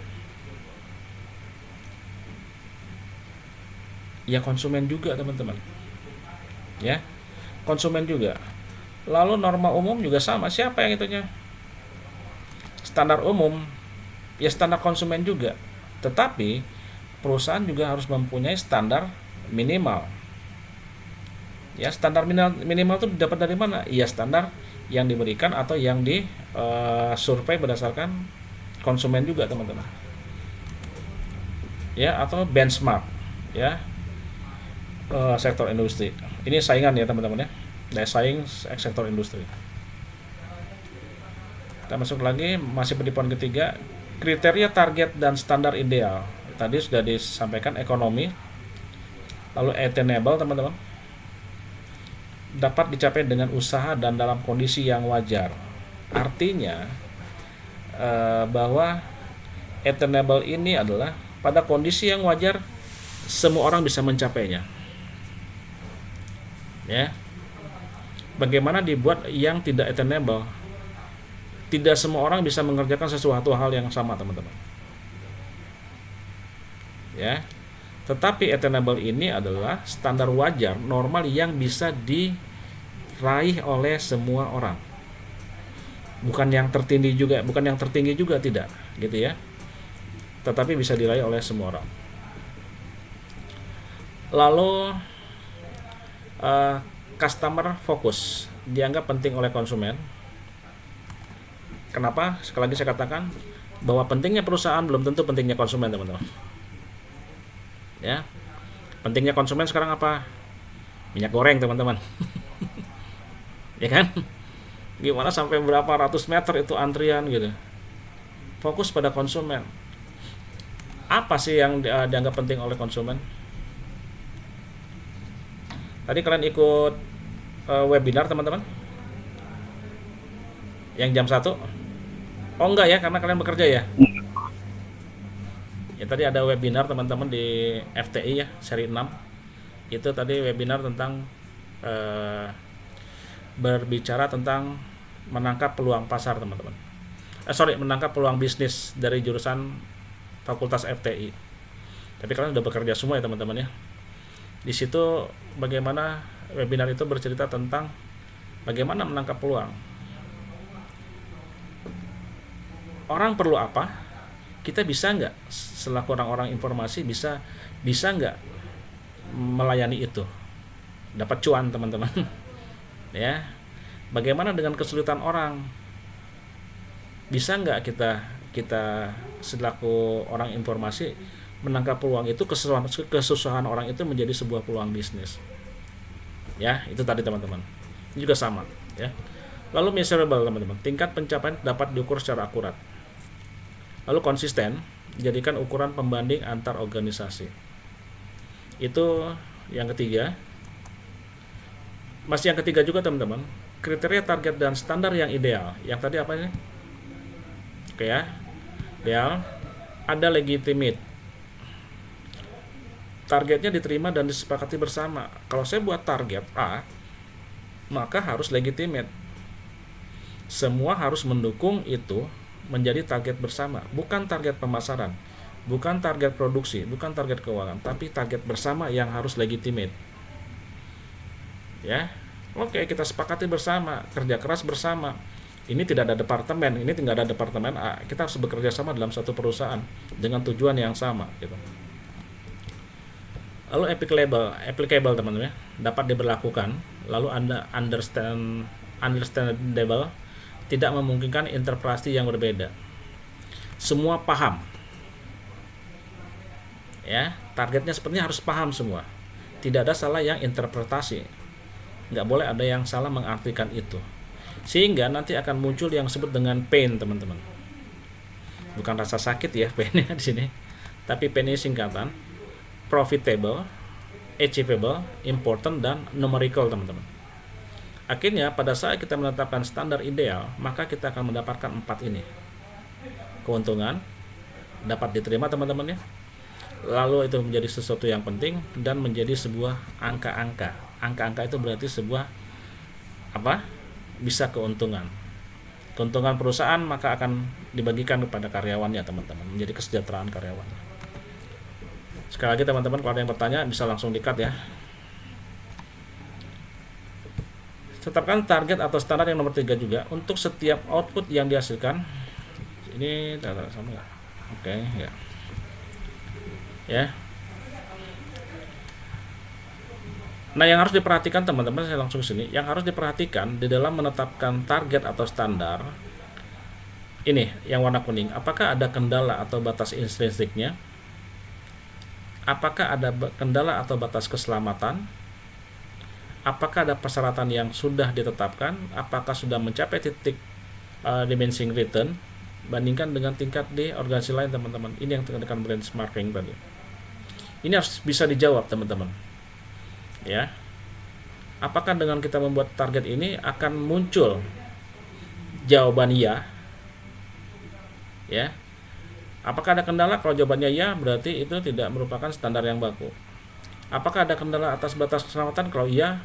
Ya konsumen juga teman-teman. Ya, konsumen juga. Lalu norma umum juga sama, siapa yang itunya? Standar umum, ya standar konsumen juga. Tetapi perusahaan juga harus mempunyai standar minimal. Ya, standar minimal itu didapat dari mana? Ya standar yang diberikan atau yang di survei berdasarkan konsumen juga teman-teman. Ya, atau benchmark ya, sektor industri. Ini saingan ya teman-teman ya, daya saing sektor industri. Kita masuk lagi, masih di poin ketiga, kriteria target dan standar ideal. Tadi sudah disampaikan ekonomi, lalu attainable teman-teman, dapat dicapai dengan usaha dan dalam kondisi yang wajar. Artinya bahwa attainable ini adalah pada kondisi yang wajar, semua orang bisa mencapainya. Ya. Bagaimana dibuat yang tidak attainable? Tidak semua orang bisa mengerjakan sesuatu hal yang sama, teman-teman. Ya. Tetapi attainable ini adalah standar wajar, normal yang bisa diraih oleh semua orang. Bukan yang tertinggi juga tidak, gitu ya. Tetapi bisa diraih oleh semua orang. Lalu customer focus dianggap penting oleh konsumen. Kenapa? Sekali lagi saya katakan bahwa pentingnya perusahaan belum tentu pentingnya konsumen, teman-teman. Ya, pentingnya konsumen sekarang apa? Minyak goreng, teman-teman. Ya kan? Gimana sampai berapa ratus meter itu antrian gitu. Fokus pada konsumen. Apa sih yang dianggap penting oleh konsumen? Tadi kalian ikut webinar, teman-teman? Yang jam 1? Oh enggak ya, karena kalian bekerja ya? Ya tadi ada webinar teman-teman di FTI ya, seri 6. Itu tadi webinar tentang berbicara tentang menangkap peluang pasar, teman-teman. Menangkap peluang bisnis dari jurusan Fakultas FTI. Tapi kalian sudah bekerja semua ya, teman-teman ya. Di situ bagaimana webinar itu bercerita tentang bagaimana menangkap peluang. Orang perlu apa? Kita bisa nggak selaku orang-orang informasi bisa nggak melayani itu, dapat cuan, teman-teman. Ya, bagaimana dengan kesulitan orang? Bisa nggak kita selaku orang informasi menangkap peluang itu, kesusahan orang itu menjadi sebuah peluang bisnis? Ya, itu tadi, teman-teman. Ini juga sama ya. Lalu measurable, teman-teman, tingkat pencapaian dapat diukur secara akurat. Lalu konsisten, jadikan ukuran pembanding antar organisasi. Itu yang ketiga. Masih yang ketiga juga, teman-teman, kriteria target dan standar yang ideal. Yang tadi apa ini? Oke ya, ideal. Ada legitimate. Targetnya diterima dan disepakati bersama. Kalau saya buat target A, maka harus legitimate. Semua harus mendukung itu menjadi target bersama, bukan target pemasaran, bukan target produksi, bukan target keuangan, tapi target bersama yang harus legitimate. Ya, oke, kita sepakati bersama, kerja keras bersama. Ini tidak ada departemen, ini tidak ada departemen A. Kita harus bekerja sama dalam satu perusahaan dengan tujuan yang sama, gitu. Lalu applicable, teman-teman ya, dapat diberlakukan. Lalu Anda understandable, tidak memungkinkan interpretasi yang berbeda. Semua paham. Ya, targetnya sepertinya harus paham semua. Tidak ada salah yang interpretasi. Nggak boleh ada yang salah mengartikan itu. Sehingga nanti akan muncul yang disebut dengan pain, teman-teman. Bukan rasa sakit ya painnya di sini. Tapi pain ini singkatan profitable, achievable, important, dan numerical, teman-teman. Akhirnya pada saat kita menetapkan standar ideal, maka kita akan mendapatkan 4 ini. Keuntungan dapat diterima, teman-teman ya. Lalu itu menjadi sesuatu yang penting dan menjadi sebuah angka-angka. Angka-angka itu berarti sebuah apa? Bisa keuntungan. Keuntungan perusahaan maka akan dibagikan kepada karyawannya, teman-teman, menjadi kesejahteraan karyawan. Sekali lagi, teman-teman, kalau ada yang bertanya bisa langsung di-cut ya. Tetapkan target atau standar yang nomor 3 juga untuk setiap output yang dihasilkan. Ini sama nggak? Oke, ya. Ya. Nah, yang harus diperhatikan, teman-teman, saya langsung sini. Yang harus diperhatikan di dalam menetapkan target atau standar ini yang warna kuning. Apakah ada kendala atau batas intrinsiknya? Apakah ada kendala atau batas keselamatan? Apakah ada persyaratan yang sudah ditetapkan? Apakah sudah mencapai titik diminishing return? Bandingkan dengan tingkat di organisasi lain, teman-teman. Ini yang dikatakan benchmarking tadi. Ini harus bisa dijawab, teman-teman. Ya. Apakah dengan kita membuat target ini akan muncul jawaban ya? Ya. Apakah ada kendala? Kalau jawabannya ya, berarti itu tidak merupakan standar yang baku. Apakah ada kendala atas batas keselamatan? Kalau iya,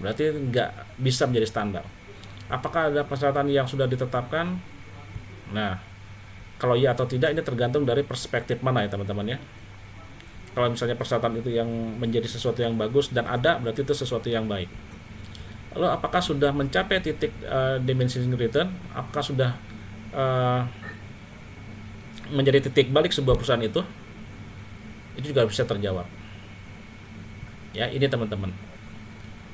berarti nggak bisa menjadi standar. Apakah ada persyaratan yang sudah ditetapkan? Nah, kalau iya atau tidak ini tergantung dari perspektif mana ya teman-teman ya. Kalau misalnya persyaratan itu yang menjadi sesuatu yang bagus dan ada, berarti itu sesuatu yang baik. Lalu apakah sudah mencapai titik diminishing return? Apakah sudah uh, menjadi titik balik sebuah perusahaan itu? Itu juga bisa terjawab. Ya, ini teman-teman.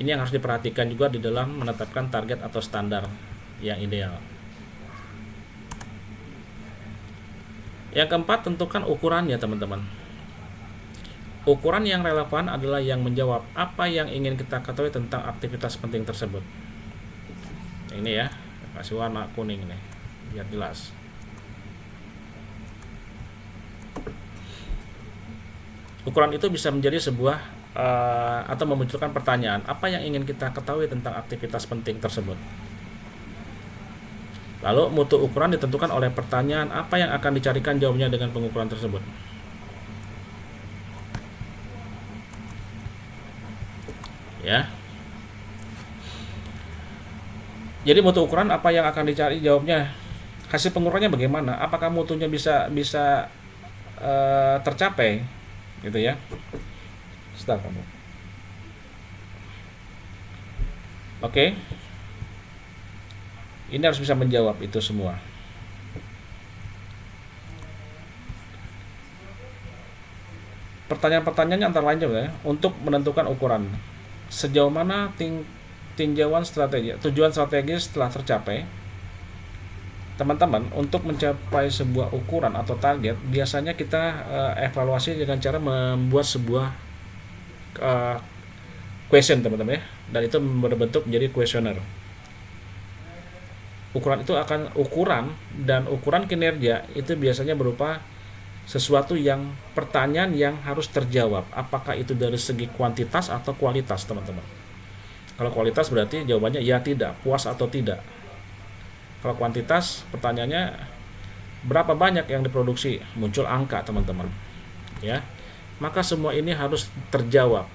Ini yang harus diperhatikan juga di dalam menetapkan target atau standar yang ideal. Yang keempat, tentukan ukurannya teman-teman. Ukuran yang relevan adalah yang menjawab apa yang ingin kita ketahui tentang aktivitas penting tersebut. Ini ya, kasih warna kuning nih, biar jelas. Ukuran itu bisa menjadi sebuah atau memunculkan pertanyaan, apa yang ingin kita ketahui tentang aktivitas penting tersebut. Lalu mutu ukuran ditentukan oleh pertanyaan apa yang akan dicarikan jawabnya dengan pengukuran tersebut. Ya. Jadi mutu ukuran apa yang akan dicari jawabnya, hasil pengukurannya bagaimana, apakah mutunya bisa tercapai, gitu ya. Start kamu. Oke. Ini harus bisa menjawab itu semua. Pertanyaan-pertanyaannya antara lain ya, untuk menentukan ukuran. Sejauh mana tinjauan strategi, tujuan strategis telah tercapai. Teman-teman, untuk mencapai sebuah ukuran atau target, biasanya kita evaluasi dengan cara membuat sebuah question teman-teman ya, dan itu berbentuk menjadi kuesioner. Ukuran itu akan ukuran kinerja itu biasanya berupa sesuatu yang pertanyaan yang harus terjawab, apakah itu dari segi kuantitas atau kualitas teman-teman. Kalau kualitas berarti jawabannya ya tidak, puas atau tidak. Kalau kuantitas pertanyaannya berapa banyak yang diproduksi, muncul angka teman-teman ya. Maka semua ini harus terjawab.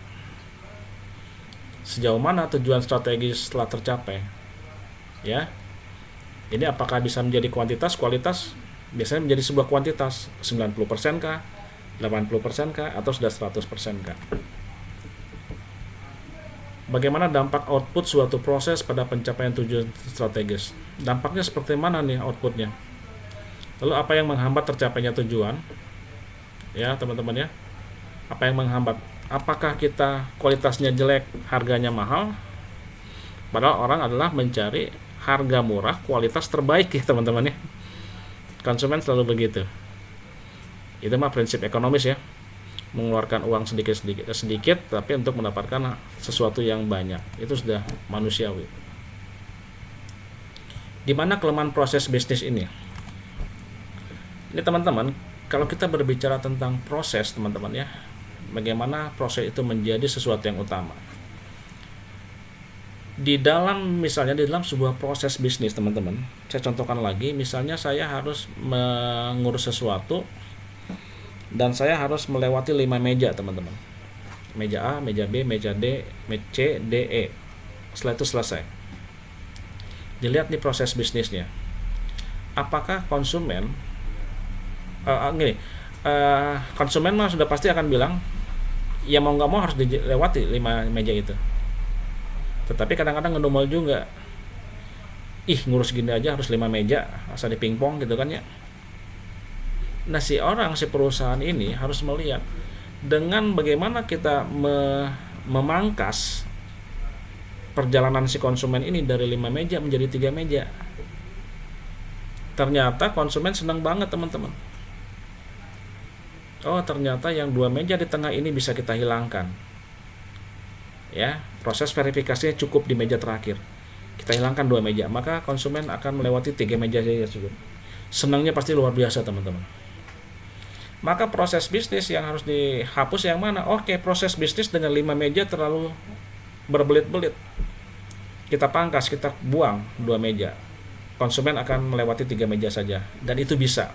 Sejauh mana tujuan strategis telah tercapai ya. Ini apakah bisa menjadi kuantitas, kualitas biasanya menjadi sebuah kuantitas 90% kah, 80% kah, atau sudah 100% kah. Bagaimana dampak output suatu proses pada pencapaian tujuan strategis? Dampaknya seperti mana nih outputnya? Lalu apa yang menghambat tercapainya tujuan? Ya teman-teman ya, apa yang menghambat? Apakah kita kualitasnya jelek, harganya mahal? Padahal orang adalah mencari harga murah, kualitas terbaik ya teman-teman ya. Konsumen selalu begitu. Itu mah prinsip ekonomis ya. Mengeluarkan uang sedikit tapi untuk mendapatkan sesuatu yang banyak. Itu sudah manusiawi. Di mana kelemahan proses bisnis ini? Ini teman-teman, kalau kita berbicara tentang proses teman-teman ya, bagaimana proses itu menjadi sesuatu yang utama. Misalnya di dalam sebuah proses bisnis teman-teman, saya contohkan lagi, misalnya saya harus mengurus sesuatu dan saya harus melewati 5 meja teman-teman, meja A, meja B, meja D, meja C, D, E. Setelah itu selesai, dilihat nih proses bisnisnya, apakah konsumen konsumen mah sudah pasti akan bilang ya mau nggak mau harus dilewati 5 meja itu. Tetapi kadang-kadang ngedumel juga, ngurus gini aja harus 5 meja, asal di pingpong gitu kan ya. Nah si perusahaan ini harus melihat dengan bagaimana kita memangkas perjalanan si konsumen ini dari 5 meja menjadi 3 meja. Ternyata konsumen senang banget teman-teman. Oh ternyata yang 2 meja di tengah ini bisa kita hilangkan. Ya, proses verifikasinya cukup di meja terakhir. Kita hilangkan 2 meja, maka konsumen akan melewati 3 meja saja cukup. Senangnya pasti luar biasa teman-teman. Maka proses bisnis yang harus dihapus yang mana? Oke, proses bisnis dengan 5 meja terlalu berbelit-belit. Kita pangkas, kita buang 2 meja. Konsumen akan melewati 3 meja saja, dan itu bisa.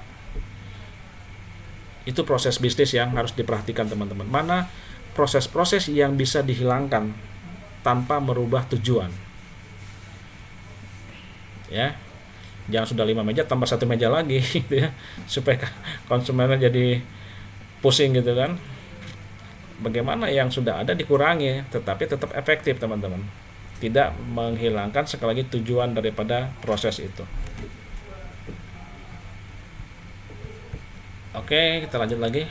Itu proses bisnis yang harus diperhatikan teman-teman. Mana proses-proses yang bisa dihilangkan tanpa merubah tujuan. Ya, jangan sudah 5 meja tambah 1 meja lagi gitu ya, supaya konsumennya jadi pusing gitu kan. Bagaimana yang sudah ada dikurangi tetapi tetap efektif teman-teman, tidak menghilangkan sekali lagi tujuan daripada proses itu. Oke, kita lanjut lagi.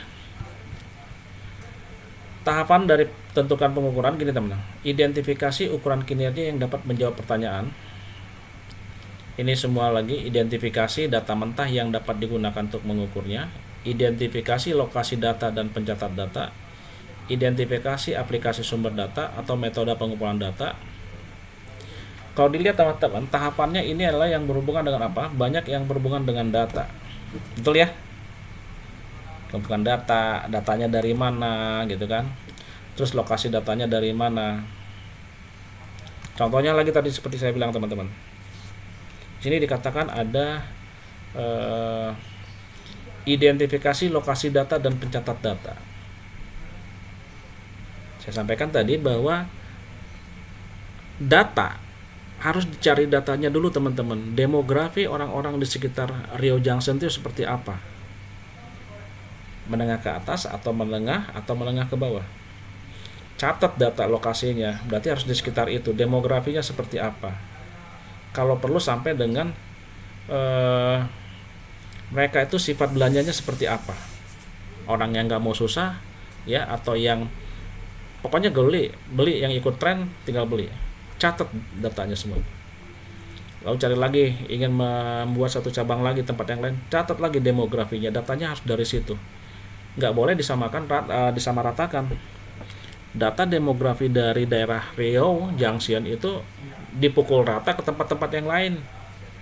Tahapan dari tentukan pengukuran gini teman-teman. Identifikasi ukuran kinerja yang dapat menjawab pertanyaan. Ini semua lagi identifikasi data mentah yang dapat digunakan untuk mengukurnya. Identifikasi lokasi data dan pencatat data. Identifikasi aplikasi sumber data atau metode pengumpulan data. Kalau dilihat teman-teman, tahapannya ini adalah yang berhubungan dengan apa? Banyak yang berhubungan dengan data. Betul ya? Bukan data, datanya dari mana gitu kan, terus lokasi datanya dari mana. Contohnya lagi tadi seperti saya bilang teman-teman, sini dikatakan ada identifikasi lokasi data dan pencatat data. Saya sampaikan tadi bahwa data harus dicari datanya dulu teman-teman. Demografi orang-orang di sekitar Rio Junction itu seperti apa, menengah ke atas atau menengah ke bawah. Catat data lokasinya, berarti harus di sekitar itu. Demografinya seperti apa, kalau perlu sampai dengan mereka itu sifat belanjanya seperti apa, orang yang nggak mau susah ya, atau yang pokoknya beli yang ikut tren tinggal beli. Catat datanya semua. Lalu cari lagi, ingin membuat satu cabang lagi tempat yang lain, catat lagi demografinya, datanya harus dari situ. Nggak boleh disamaratakan. Data demografi dari daerah Rio Junction itu dipukul rata ke tempat-tempat yang lain,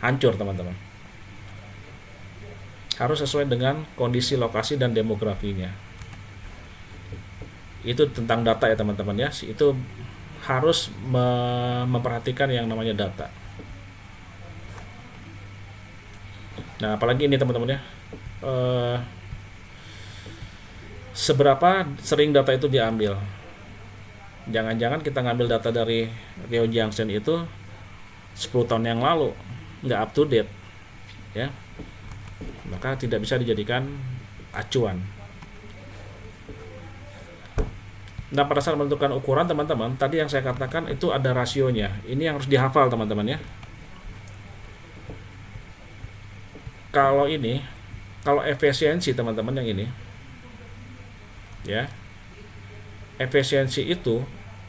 hancur teman-teman. Harus sesuai dengan kondisi lokasi dan demografinya. Itu tentang data ya teman-teman ya. Itu harus memperhatikan yang namanya data. Nah, apalagi ini teman-teman ya, seberapa sering data itu diambil. Jangan-jangan kita ngambil data dari Rio Junction itu 10 tahun yang lalu, nggak up to date ya, maka tidak bisa dijadikan acuan. Nah, pada saat menentukan ukuran teman-teman, tadi yang saya katakan itu ada rasionya. Ini yang harus dihafal teman-teman ya. Kalau efisiensi teman-teman yang ini ya, efisiensi itu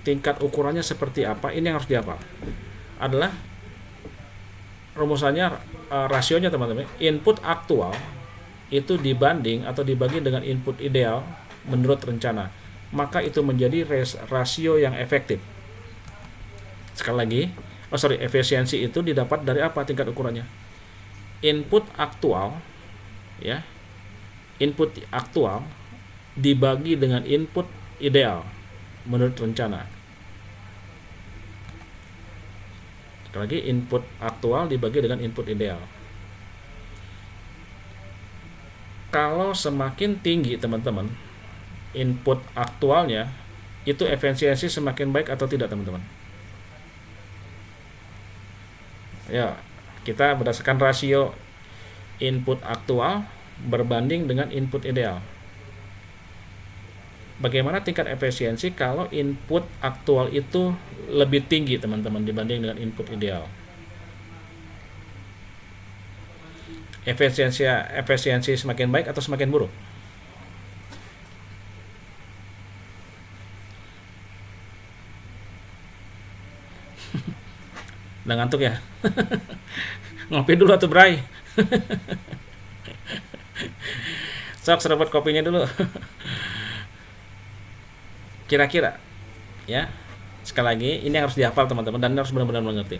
tingkat ukurannya seperti apa, ini yang harus dihafal. Adalah rumusannya, rasionya teman-teman, input aktual itu dibanding atau dibagi dengan input ideal menurut rencana, maka itu menjadi rasio yang efektif. Sekali lagi, efisiensi itu didapat dari apa tingkat ukurannya? Input aktual ya, input aktual dibagi dengan input ideal menurut rencana. Sekali lagi, input aktual dibagi dengan input ideal. Kalau semakin tinggi teman-teman input aktualnya, itu efisiensi semakin baik atau tidak teman-teman? Ya, kita berdasarkan rasio input aktual berbanding dengan input ideal. Bagaimana tingkat efisiensi kalau input aktual itu lebih tinggi teman-teman dibanding dengan input ideal? Efisiensi semakin baik atau semakin buruk? Udah ngantuk ya? Ngopi dulu atau Bray? Sok seruput kopinya dulu. Kira-kira ya, sekali lagi ini harus dihafal teman-teman dan harus benar-benar mengerti.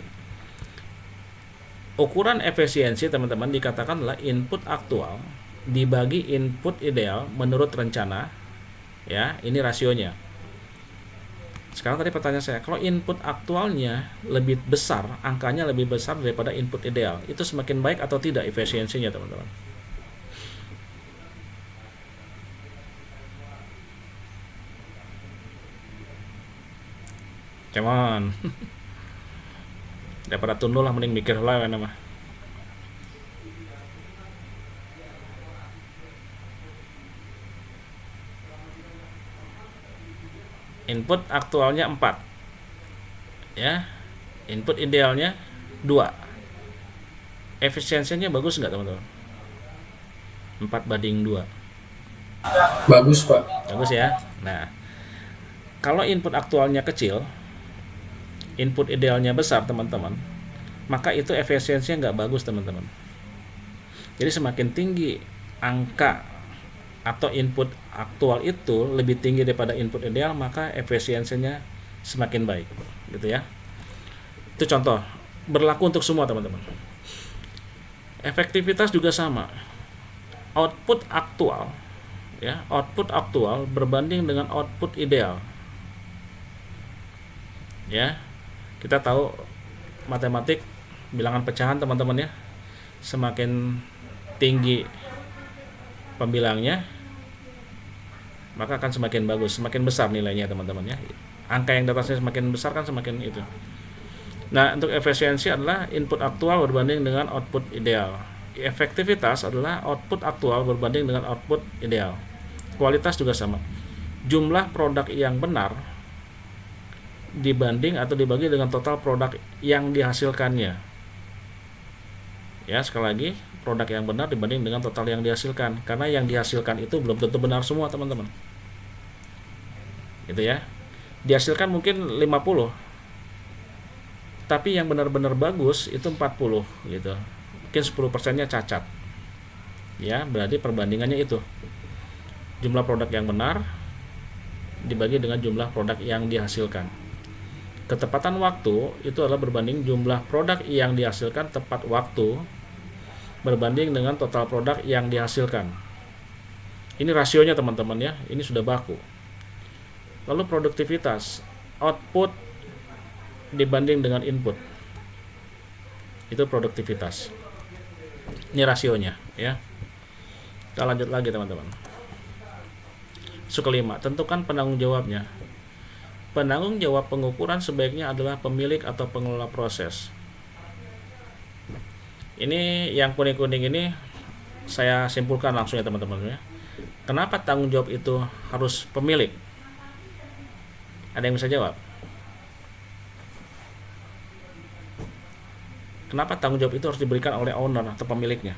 Ukuran efisiensi teman-teman dikatakan adalah input aktual dibagi input ideal menurut rencana ya, ini rasionya. Sekarang tadi pertanyaan saya, kalau input aktualnya lebih besar, angkanya lebih besar daripada input ideal, itu semakin baik atau tidak efisiensinya teman-teman? come on. Daripada tunduk lah, mending mikir lah nama. Input aktualnya 4, ya. Input idealnya 2. Efisiensinya bagus nggak teman-teman? 4:2. Bagus, Pak. Bagus ya. Nah, kalau input aktualnya kecil, input idealnya besar teman-teman, maka itu efisiensinya nggak bagus teman-teman. Jadi semakin tinggi angka atau input aktual itu lebih tinggi daripada input ideal, maka efisiensinya semakin baik, gitu ya. Itu contoh, berlaku untuk semua teman-teman. Efektivitas juga sama. Output aktual, ya, output aktual berbanding dengan output ideal. Ya, kita tahu matematik bilangan pecahan teman-teman ya, semakin tinggi pembilangnya, maka akan semakin bagus, semakin besar nilainya teman-teman ya. Angka yang datasnya semakin besar kan semakin itu. Nah, untuk efisiensi adalah input aktual berbanding dengan output ideal. Efektivitas adalah output aktual berbanding dengan output ideal. Kualitas juga sama. Jumlah produk yang benar dibanding atau dibagi dengan total produk yang dihasilkannya. Ya, sekali lagi, produk yang benar dibanding dengan total yang dihasilkan. Karena yang dihasilkan itu belum tentu benar semua teman-teman. Gitu ya. Dihasilkan mungkin 50, tapi yang benar-benar bagus itu 40 gitu. Mungkin 10%-nya cacat. Ya, berarti perbandingannya itu. Jumlah produk yang benar dibagi dengan jumlah produk yang dihasilkan. Ketepatan waktu itu adalah berbanding jumlah produk yang dihasilkan tepat waktu berbanding dengan total produk yang dihasilkan. Ini rasionya teman-teman ya, ini sudah baku. Lalu produktivitas, output dibanding dengan input. Itu produktivitas. Ini rasionya ya. Kita lanjut lagi teman-teman. Kelima, tentukan penanggung jawabnya. Penanggung jawab pengukuran sebaiknya adalah pemilik atau pengelola proses. Ini yang kuning-kuning ini saya simpulkan langsung ya teman-teman ya. Kenapa tanggung jawab itu harus pemilik? Ada yang bisa jawab? Kenapa tanggung jawab itu harus diberikan oleh owner atau pemiliknya?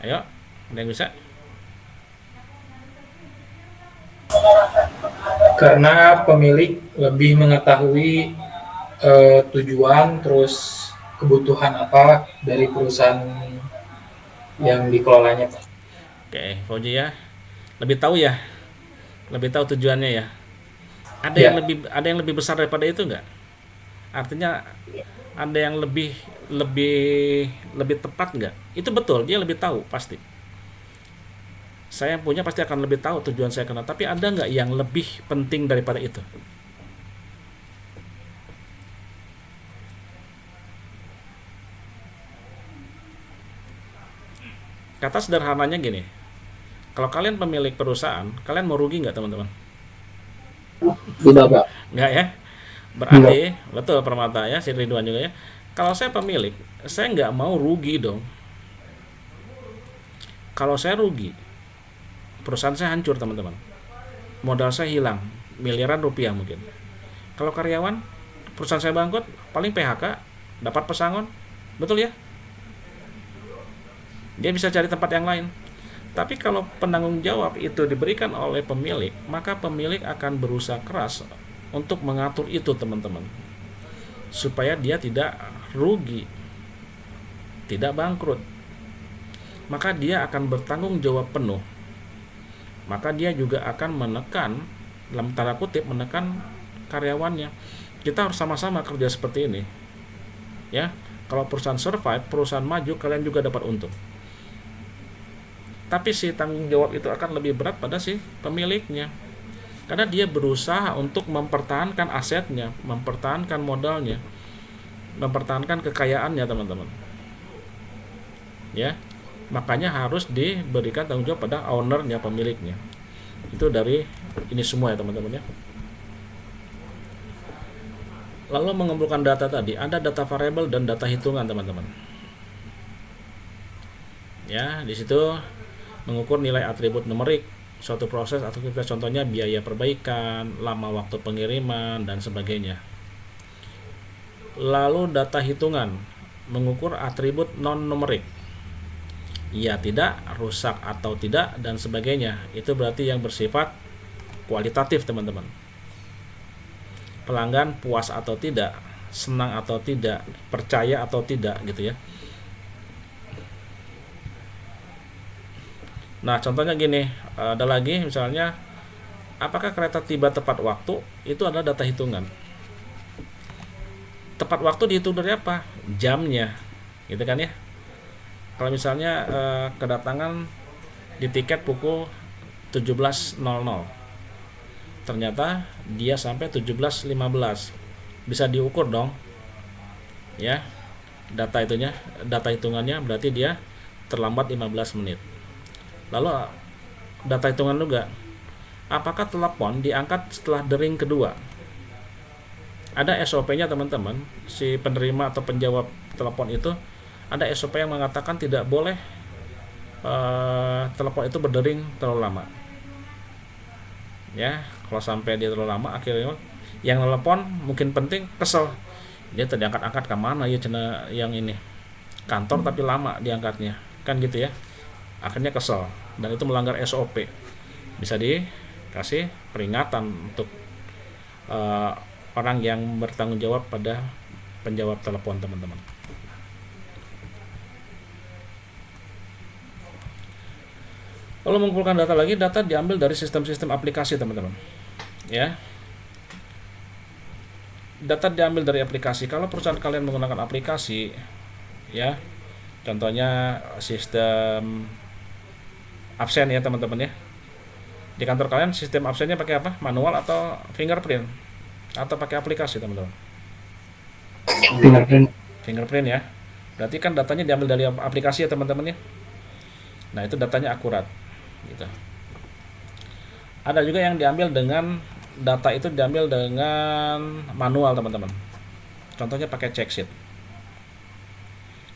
Ayo, ada yang bisa? Karena pemilik lebih mengetahui tujuan terus kebutuhan apa dari perusahaan yang dikelolanya, Pak. Oke, Fauji ya. Lebih tahu ya. Lebih tahu tujuannya ya. Ya. Ada yang lebih besar daripada itu enggak? Artinya ada yang lebih tepat enggak? Itu betul, dia lebih tahu pasti. Saya punya pasti akan lebih tahu tujuan saya kenal, tapi ada nggak yang lebih penting daripada itu? Kata sederhananya gini, kalau kalian pemilik perusahaan, kalian mau rugi nggak teman-teman? Tidak, Pak. Nggak ya? Berarti, betul Permata ya, si Ridwan juga ya. Kalau saya pemilik, saya nggak mau rugi dong. Kalau saya rugi, perusahaan saya hancur teman-teman, modal saya hilang miliaran rupiah mungkin. Kalau karyawan, perusahaan saya bangkrut, paling PHK, dapat pesangon, betul ya, dia bisa cari tempat yang lain. Tapi kalau penanggung jawab itu diberikan oleh pemilik, maka pemilik akan berusaha keras untuk mengatur itu teman-teman, supaya dia tidak rugi, tidak bangkrut. Maka dia akan bertanggung jawab penuh. Maka dia juga akan menekan, dalam tanda kutip, menekan karyawannya. Kita harus sama-sama kerja seperti ini ya. Kalau perusahaan survive, perusahaan maju, kalian juga dapat untung. Tapi si tanggung jawab itu akan lebih berat pada si pemiliknya, karena dia berusaha untuk mempertahankan asetnya, mempertahankan modalnya, mempertahankan kekayaannya teman-teman ya. Makanya harus diberikan tanggung jawab pada ownernya, pemiliknya. Itu dari ini semua ya teman-teman ya. Lalu mengumpulkan data tadi, ada data variabel dan data hitungan teman-teman. Ya, di situ mengukur nilai atribut numerik suatu proses atau aktivitas, contohnya biaya perbaikan, lama waktu pengiriman, dan sebagainya. Lalu data hitungan mengukur atribut non numerik, iya tidak, rusak atau tidak, dan sebagainya. Itu berarti yang bersifat kualitatif teman-teman. Pelanggan puas atau tidak, senang atau tidak, percaya atau tidak gitu ya. Nah contohnya gini, ada lagi misalnya, apakah kereta tiba tepat waktu, itu adalah data hitungan. Tepat waktu dihitung dari apa? Jamnya gitu kan ya. Kalau misalnya kedatangan di tiket pukul 17.00, ternyata dia sampai 17.15, bisa diukur dong ya, data hitungannya berarti dia terlambat 15 menit. Lalu data hitungan juga, apakah telepon diangkat setelah dering kedua? Ada SOP-nya teman-teman, si penerima atau penjawab telepon itu ada SOP yang mengatakan tidak boleh telepon itu berdering terlalu lama. Ya, kalau sampai dia terlalu lama, akhirnya yang telepon mungkin penting, kesel, dia terdiangkat-angkat ke mana ya, cina yang ini kantor tapi lama diangkatnya, kan gitu ya. Akhirnya kesel dan itu melanggar SOP, bisa dikasih peringatan untuk orang yang bertanggung jawab pada penjawab telepon teman-teman. Lalu mengumpulkan data lagi, data diambil dari sistem-sistem aplikasi teman-teman ya. Data diambil dari aplikasi. Kalau perusahaan kalian menggunakan aplikasi ya, contohnya sistem absen ya teman-teman ya. Di kantor kalian sistem absennya pakai apa? Manual atau fingerprint? Atau pakai aplikasi teman-teman? Fingerprint ya. Berarti kan datanya diambil dari aplikasi ya teman-teman ya. Nah itu datanya akurat gitu. Ada juga yang diambil dengan data itu diambil dengan manual teman-teman. Contohnya pakai check sheet.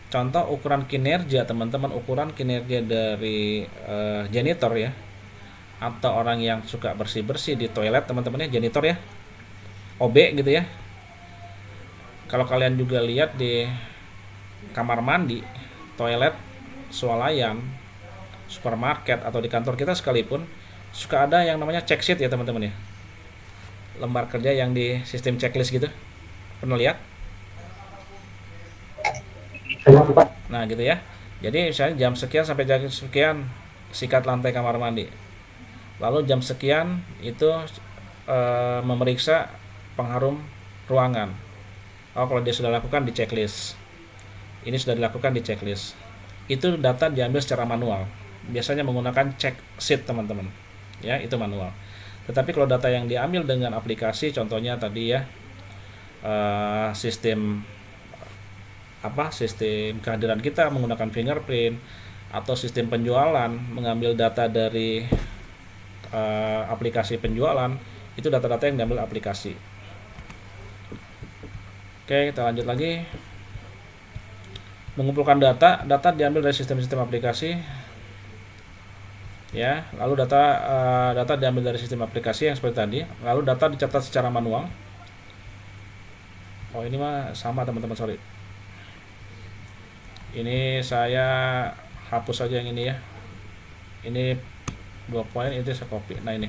Contoh ukuran kinerja teman-teman, ukuran kinerja dari janitor ya, atau orang yang suka bersih-bersih di toilet teman-teman ya, janitor ya, OB gitu ya. Kalau kalian juga lihat di kamar mandi, toilet, swalayan, supermarket, atau di kantor kita sekalipun, suka ada yang namanya check sheet ya teman-teman ya, lembar kerja yang di sistem checklist gitu. Pernah lihat? Nah gitu ya. Jadi misalnya jam sekian sampai jam sekian sikat lantai kamar mandi, lalu jam sekian itu memeriksa pengharum ruangan. Kalau dia sudah lakukan di checklist, ini sudah dilakukan di checklist. Itu data diambil secara manual, biasanya menggunakan check sheet teman-teman ya, itu manual. Tetapi kalau data yang diambil dengan aplikasi, contohnya tadi ya, sistem kehadiran kita menggunakan fingerprint, atau sistem penjualan mengambil data dari aplikasi penjualan, itu data-data yang diambil aplikasi. Oke, kita lanjut lagi. Mengumpulkan data diambil dari sistem-sistem aplikasi ya. Lalu data diambil dari sistem aplikasi yang seperti tadi. Lalu data dicatat secara manual. Oh ini mah sama teman-teman, sorry. Ini saya hapus saja yang ini ya. Ini 2 poin, itu saya copy. Nah ini.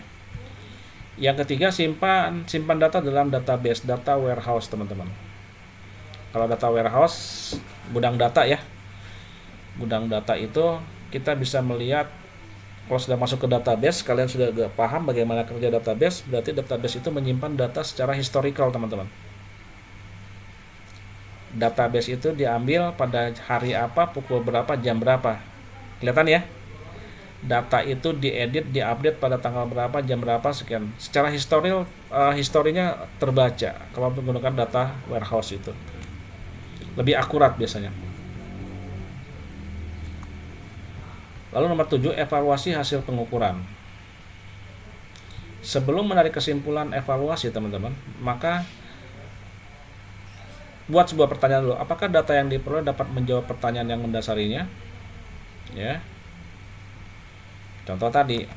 Yang ketiga, simpan data dalam database, data warehouse teman-teman. Kalau data warehouse, gudang data ya. Gudang data itu kita bisa melihat, kalau sudah masuk ke database, kalian sudah paham bagaimana kerja database, berarti database itu menyimpan data secara historical teman-teman. Database itu diambil pada hari apa, pukul berapa, jam berapa. Kelihatan ya? Data itu diedit, diupdate pada tanggal berapa, jam berapa, sekian. Secara historinya terbaca kalau menggunakan data warehouse itu. Lebih akurat biasanya. Lalu nomor 7, evaluasi hasil pengukuran. Sebelum menarik kesimpulan evaluasi teman-teman, maka buat sebuah pertanyaan dulu. Apakah data yang diperoleh dapat menjawab pertanyaan yang mendasarinya? Ya. Contoh tadi,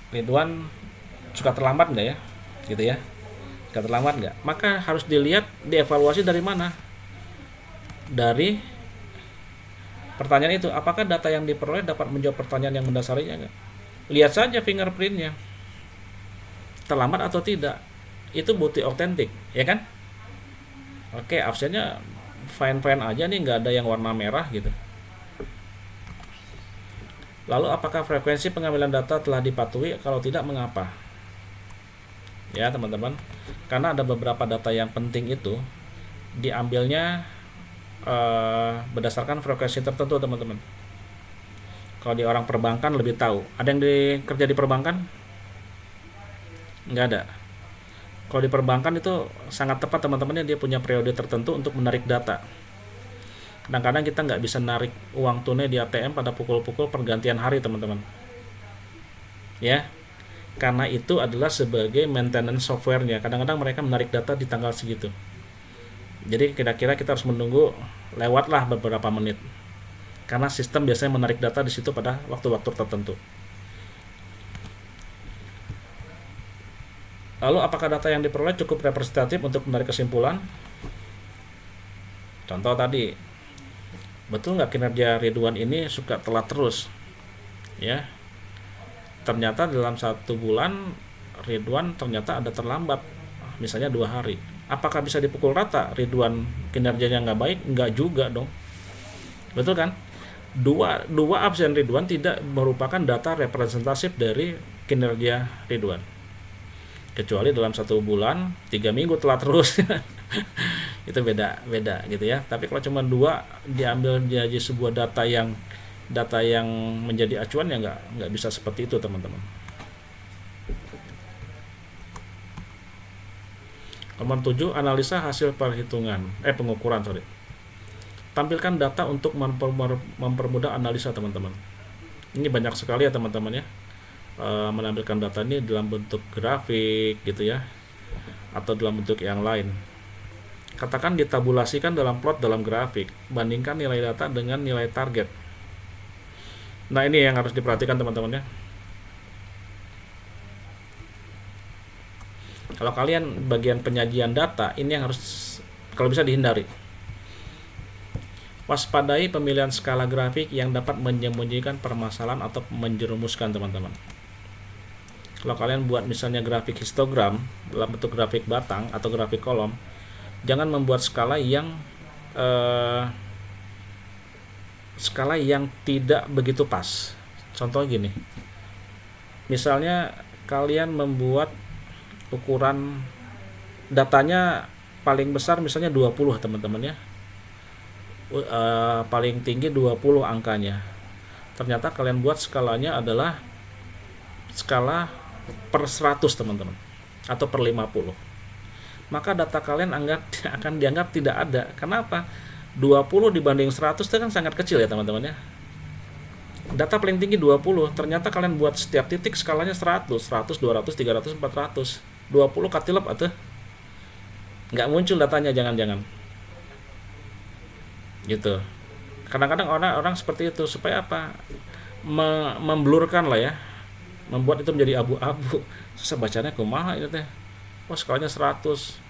Ridwan suka terlambat nggak ya? Gitu ya. Suka terlambat nggak? Maka harus dilihat, dievaluasi dari mana? Dari pertanyaan itu. Apakah data yang diperoleh dapat menjawab pertanyaan yang mendasarinya nggak? Lihat saja fingerprintnya. Terlambat atau tidak. Itu bukti otentik, ya kan? Oke, absennya fine-fine aja nih, nggak ada yang warna merah gitu. Lalu apakah frekuensi pengambilan data telah dipatuhi? Kalau tidak, mengapa? Ya teman-teman, karena ada beberapa data yang penting itu diambilnya berdasarkan frekuensi tertentu teman-teman. Kalau di orang perbankan lebih tahu. Ada yang kerja di perbankan? Nggak ada. Kalau di perbankan itu sangat tepat teman-teman, dia punya periode tertentu untuk menarik data. Kadang-kadang kita nggak bisa narik uang tunai di ATM pada pukul-pukul pergantian hari teman-teman. Ya, karena itu adalah sebagai maintenance softwarenya. Kadang-kadang mereka menarik data di tanggal segitu. Jadi kira-kira kita harus menunggu lewatlah beberapa menit. Karena sistem biasanya menarik data di situ pada waktu-waktu tertentu. Lalu apakah data yang diperoleh cukup representatif untuk menarik kesimpulan? Contoh tadi, betul nggak kinerja Ridwan ini suka telat terus? Ya, ternyata dalam 1 bulan Ridwan ternyata ada terlambat, misalnya 2 hari. Apakah bisa dipukul rata Ridwan kinerjanya nggak baik? Nggak juga dong. Betul kan? Dua absen Ridwan tidak merupakan data representatif dari kinerja Ridwan. Kecuali dalam 1 bulan 3 minggu telat terus. Itu beda gitu ya. Tapi kalau cuma 2 diambil jadi sebuah data yang menjadi acuan, ya nggak bisa seperti itu teman-teman. Nomor 7, analisa hasil pengukuran. Tampilkan data untuk mempermudah analisa teman-teman. Ini banyak sekali ya teman-teman ya. Menampilkan data ini dalam bentuk grafik gitu ya, atau dalam bentuk yang lain. Katakan ditabulasikan dalam plot dalam grafik, bandingkan nilai data dengan nilai target. Nah ini yang harus diperhatikan teman-teman ya. Kalau kalian bagian penyajian data, ini yang harus kalau bisa dihindari. Waspadai pemilihan skala grafik yang dapat menyembunyikan permasalahan atau menjerumuskan teman-teman. Kalau kalian buat misalnya grafik histogram dalam bentuk grafik batang atau grafik kolom, jangan membuat skala yang tidak begitu pas. Contoh gini, misalnya kalian membuat ukuran datanya paling besar misalnya 20 teman-teman ya, paling tinggi 20 angkanya. Ternyata kalian buat skalanya adalah skala per 100 teman-teman, atau per 50, maka data kalian akan dianggap tidak ada. Kenapa? 20 dibanding 100 itu kan sangat kecil ya teman-teman ya. Data paling tinggi 20, ternyata kalian buat setiap titik skalanya 100, 200, 300, 400, 20 katilep atau nggak muncul datanya, jangan-jangan gitu. Kadang-kadang orang seperti itu supaya apa? Memblurkan lah ya, membuat itu menjadi abu-abu. Susah bacanya kumaha itu teh. Wah, skalanya 100.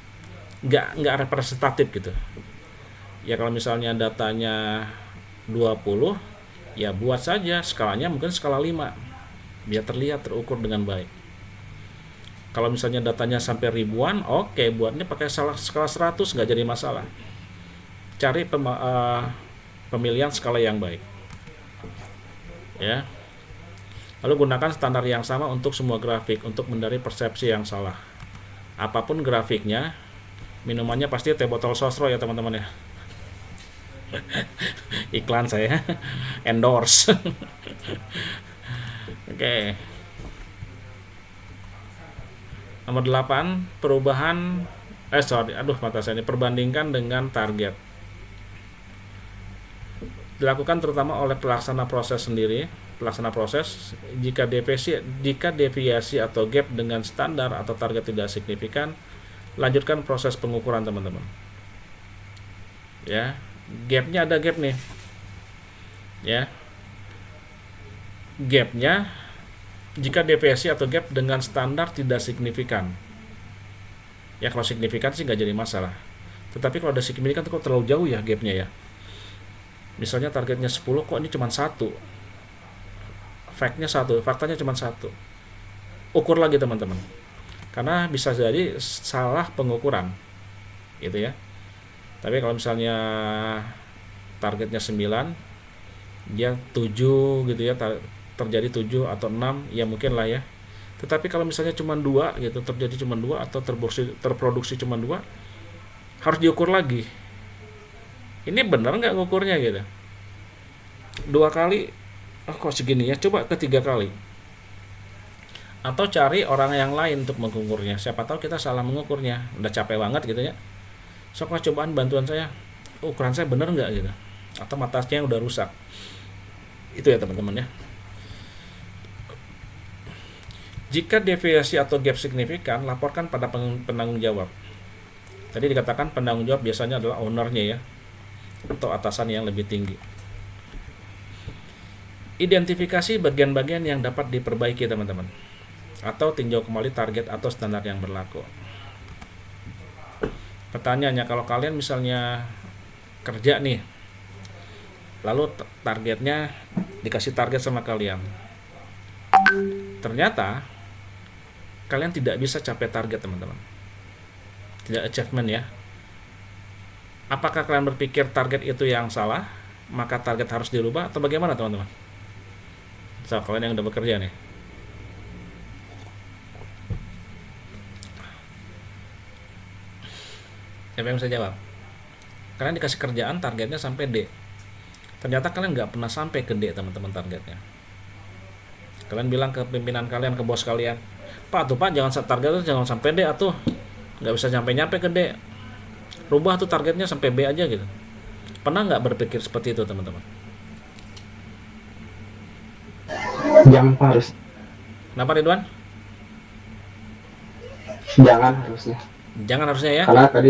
Nggak representatif gitu. Ya kalau misalnya datanya 20, ya buat saja skalanya mungkin skala 5 biar terlihat terukur dengan baik. Kalau misalnya datanya sampai ribuan, oke, buatnya pakai skala 100 nggak jadi masalah. Cari pemilihan skala yang baik. Ya. Lalu gunakan standar yang sama untuk semua grafik untuk menghindari persepsi yang salah. Apapun grafiknya, minumannya pasti teh botol sosro ya teman-teman ya. Iklan saya endorse. Oke. Nomor 8, perubahan perbandingkan dengan target. dilakukan terutama oleh pelaksana proses sendiri. Pelaksana proses, jika deviasi atau gap dengan standar atau target tidak signifikan, lanjutkan proses pengukuran teman-teman. Ya, gapnya ada gap nih. Ya, gapnya jika deviasi atau gap dengan standar tidak signifikan. Ya, kalau signifikan sih nggak jadi masalah. Tetapi kalau ada signifikan itu kok terlalu jauh ya gapnya ya. Misalnya targetnya 10, kok ini cuma 1. Faktanya cuma 1. Ukur lagi teman-teman. Karena bisa jadi salah pengukuran. Gitu ya. Tapi kalau misalnya targetnya 9, dia 7 gitu ya, terjadi 7 atau 6, ya mungkin lah ya. Tetapi kalau misalnya cuma 2 gitu, terjadi cuma 2 atau terproduksi cuma 2, harus diukur lagi. Ini benar nggak ngukurnya gitu. 2 kali, oh kok segini ya, coba ke 3 kali. Atau cari orang yang lain untuk mengukurnya. Siapa tahu kita salah mengukurnya, udah capek banget gitu ya. Sok lah cobaan bantuan saya, ukuran saya benar nggak gitu. Atau matanya udah rusak. Itu ya teman-teman ya. Jika deviasi atau gap signifikan, laporkan pada penanggung jawab. Tadi dikatakan penanggung jawab biasanya adalah ownernya ya, atau atasan yang lebih tinggi. Identifikasi bagian-bagian yang dapat diperbaiki teman-teman, atau tinjau kembali target atau standar yang berlaku. Pertanyaannya, kalau kalian misalnya kerja nih, lalu targetnya dikasih target sama kalian, ternyata kalian tidak bisa capai target teman-teman, tidak achievement ya. Apakah kalian berpikir target itu yang salah, maka target harus dirubah, atau bagaimana teman-teman? So, kalian yang udah bekerja nih, siapa yang bisa jawab? Kalian dikasih kerjaan targetnya sampai D, ternyata kalian nggak pernah sampai ke D teman-teman targetnya. Kalian bilang ke pimpinan kalian, ke bos kalian, Pak jangan targetnya jangan sampai D atuh, nggak bisa nyampe ke D, rubah tuh targetnya sampai B aja gitu. Pernah nggak berpikir seperti itu teman-teman? Jangan harus. Kenapa Ridwan? Jangan harusnya. Jangan harusnya ya. Karena tadi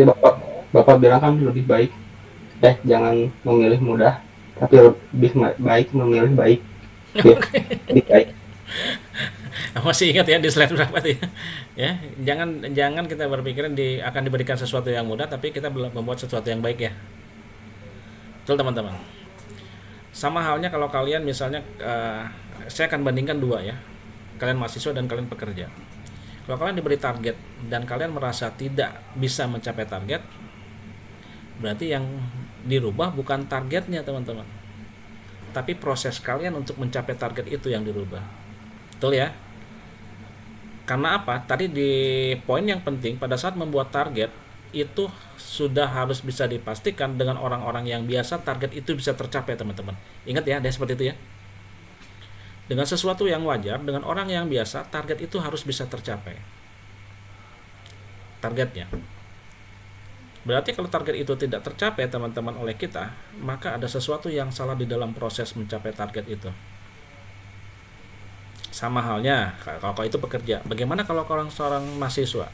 bapak bilang kan lebih baik. Jangan memilih mudah, tapi lebih baik memilih baik. Lebih baik. Masih ingat ya di slide berapa tuh ya? Ya, jangan kita berpikir akan diberikan sesuatu yang mudah, tapi kita belum membuat sesuatu yang baik ya. Betul teman-teman. Sama halnya kalau kalian misalnya, saya akan bandingkan 2 ya. Kalian mahasiswa dan kalian pekerja. Kalau kalian diberi target dan kalian merasa tidak bisa mencapai target, berarti yang dirubah bukan targetnya teman-teman, tapi proses kalian untuk mencapai target itu yang dirubah. Betul ya? Karena apa? Tadi di poin yang penting, pada saat membuat target itu sudah harus bisa dipastikan dengan orang-orang yang biasa target itu bisa tercapai teman-teman. Ingat ya, ada seperti itu ya. Dengan sesuatu yang wajar, dengan orang yang biasa, target itu harus bisa tercapai. Targetnya. Berarti kalau target itu tidak tercapai teman-teman oleh kita, maka ada sesuatu yang salah di dalam proses mencapai target itu. Sama halnya kalau itu pekerja. Bagaimana kalau seorang mahasiswa?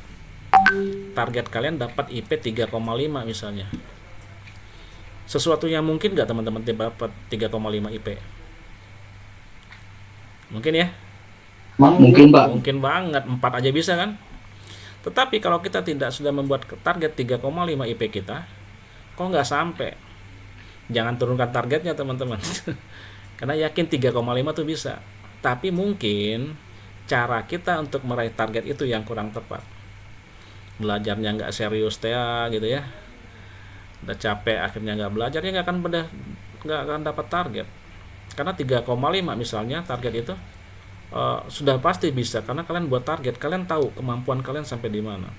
Target kalian dapat IP 3,5 misalnya. Sesuatu yang mungkin nggak teman-teman dapat 3,5 IP? Mungkin ya? Mungkin Pak. Mungkin banget, 4 aja bisa kan? Tetapi kalau kita tidak sudah membuat target 3,5 IP kita, kok nggak sampai? Jangan turunkan targetnya teman-teman. Karena yakin 3,5 tuh bisa. Tapi mungkin cara kita untuk meraih target itu yang kurang tepat. Belajarnya nggak serius gitu ya. Udah capek akhirnya nggak belajar, ya nggak akan dapat target. Karena 3,5 misalnya target itu sudah pasti bisa, karena kalian buat target, kalian tahu kemampuan kalian sampai di mana.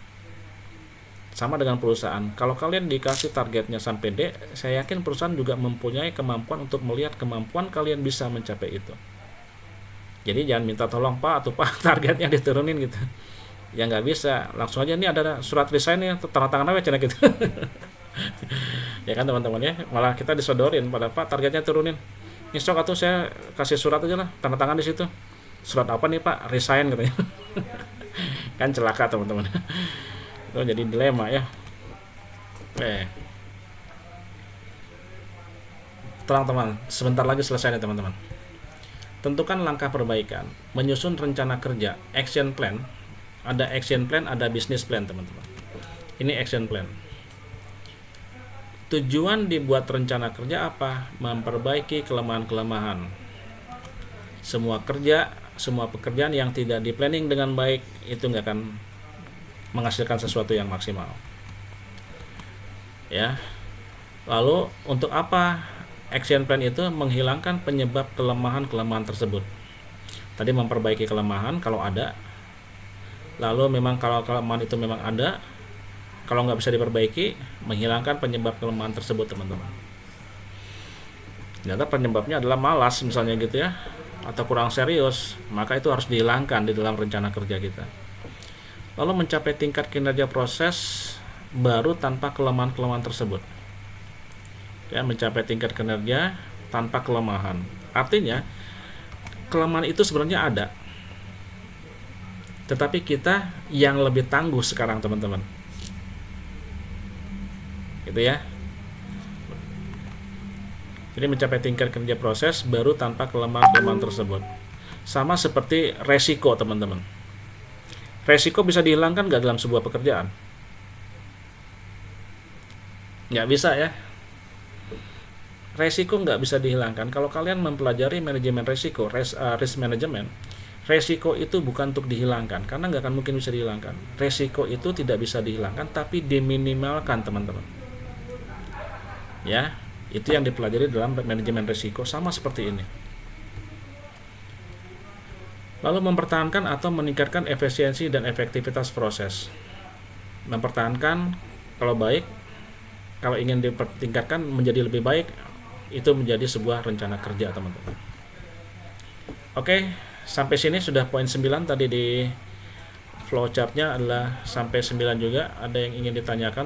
Sama dengan perusahaan, kalau kalian dikasih targetnya sampai D, saya yakin perusahaan juga mempunyai kemampuan untuk melihat kemampuan kalian bisa mencapai itu. Jadi jangan minta tolong Pak atau Pak targetnya diturunin gitu. Ya nggak bisa, langsung aja nih ada surat resign ya, tanda tangan aja gitu. Ya kan teman-teman ya, malah kita disodorin pada Pak targetnya turunin. Ini sok atau saya kasih surat aja lah, tanda tangan di situ. Surat apa nih Pak? Resign katanya. Kan celaka teman-teman. Itu jadi dilema ya. Tenang teman, sebentar lagi selesai nih teman-teman. Tentukan langkah perbaikan, menyusun rencana kerja, action plan. Ada action plan, ada business plan teman-teman. Ini action plan. Tujuan dibuat rencana kerja apa? Memperbaiki kelemahan-kelemahan. Semua pekerjaan yang tidak di planning dengan baik itu nggak akan menghasilkan sesuatu yang maksimal. Ya. Lalu untuk apa action plan itu? Menghilangkan penyebab kelemahan-kelemahan tersebut. Tadi memperbaiki kelemahan kalau ada. Lalu memang kalau kelemahan itu memang ada, kalau nggak bisa diperbaiki, menghilangkan penyebab kelemahan tersebut teman-teman. Ternyata penyebabnya adalah malas misalnya gitu ya, atau kurang serius, maka itu harus dihilangkan di dalam rencana kerja kita. Lalu mencapai tingkat kinerja proses baru tanpa kelemahan-kelemahan tersebut. Ya, mencapai tingkat kinerja tanpa kelemahan. Artinya kelemahan itu sebenarnya ada, tetapi kita yang lebih tangguh sekarang teman-teman. Gitu ya. Jadi mencapai tingkat kerja proses baru tanpa kelemahan-kelemahan tersebut. Sama seperti resiko teman-teman. Resiko bisa dihilangkan nggak dalam sebuah pekerjaan? Nggak bisa ya. Resiko nggak bisa dihilangkan. Kalau kalian mempelajari manajemen resiko, risk management, resiko itu bukan untuk dihilangkan, karena nggak akan mungkin bisa dihilangkan. Resiko itu tidak bisa dihilangkan, tapi diminimalkan teman-teman. Ya, itu yang dipelajari dalam manajemen risiko, sama seperti ini. Lalu mempertahankan atau meningkatkan efisiensi dan efektivitas proses. Mempertahankan kalau baik, kalau ingin dipertingkatkan menjadi lebih baik, itu menjadi sebuah rencana kerja teman-teman. Oke, sampai sini sudah poin 9 tadi di flowchartnya adalah sampai 9 juga. Ada yang ingin ditanyakan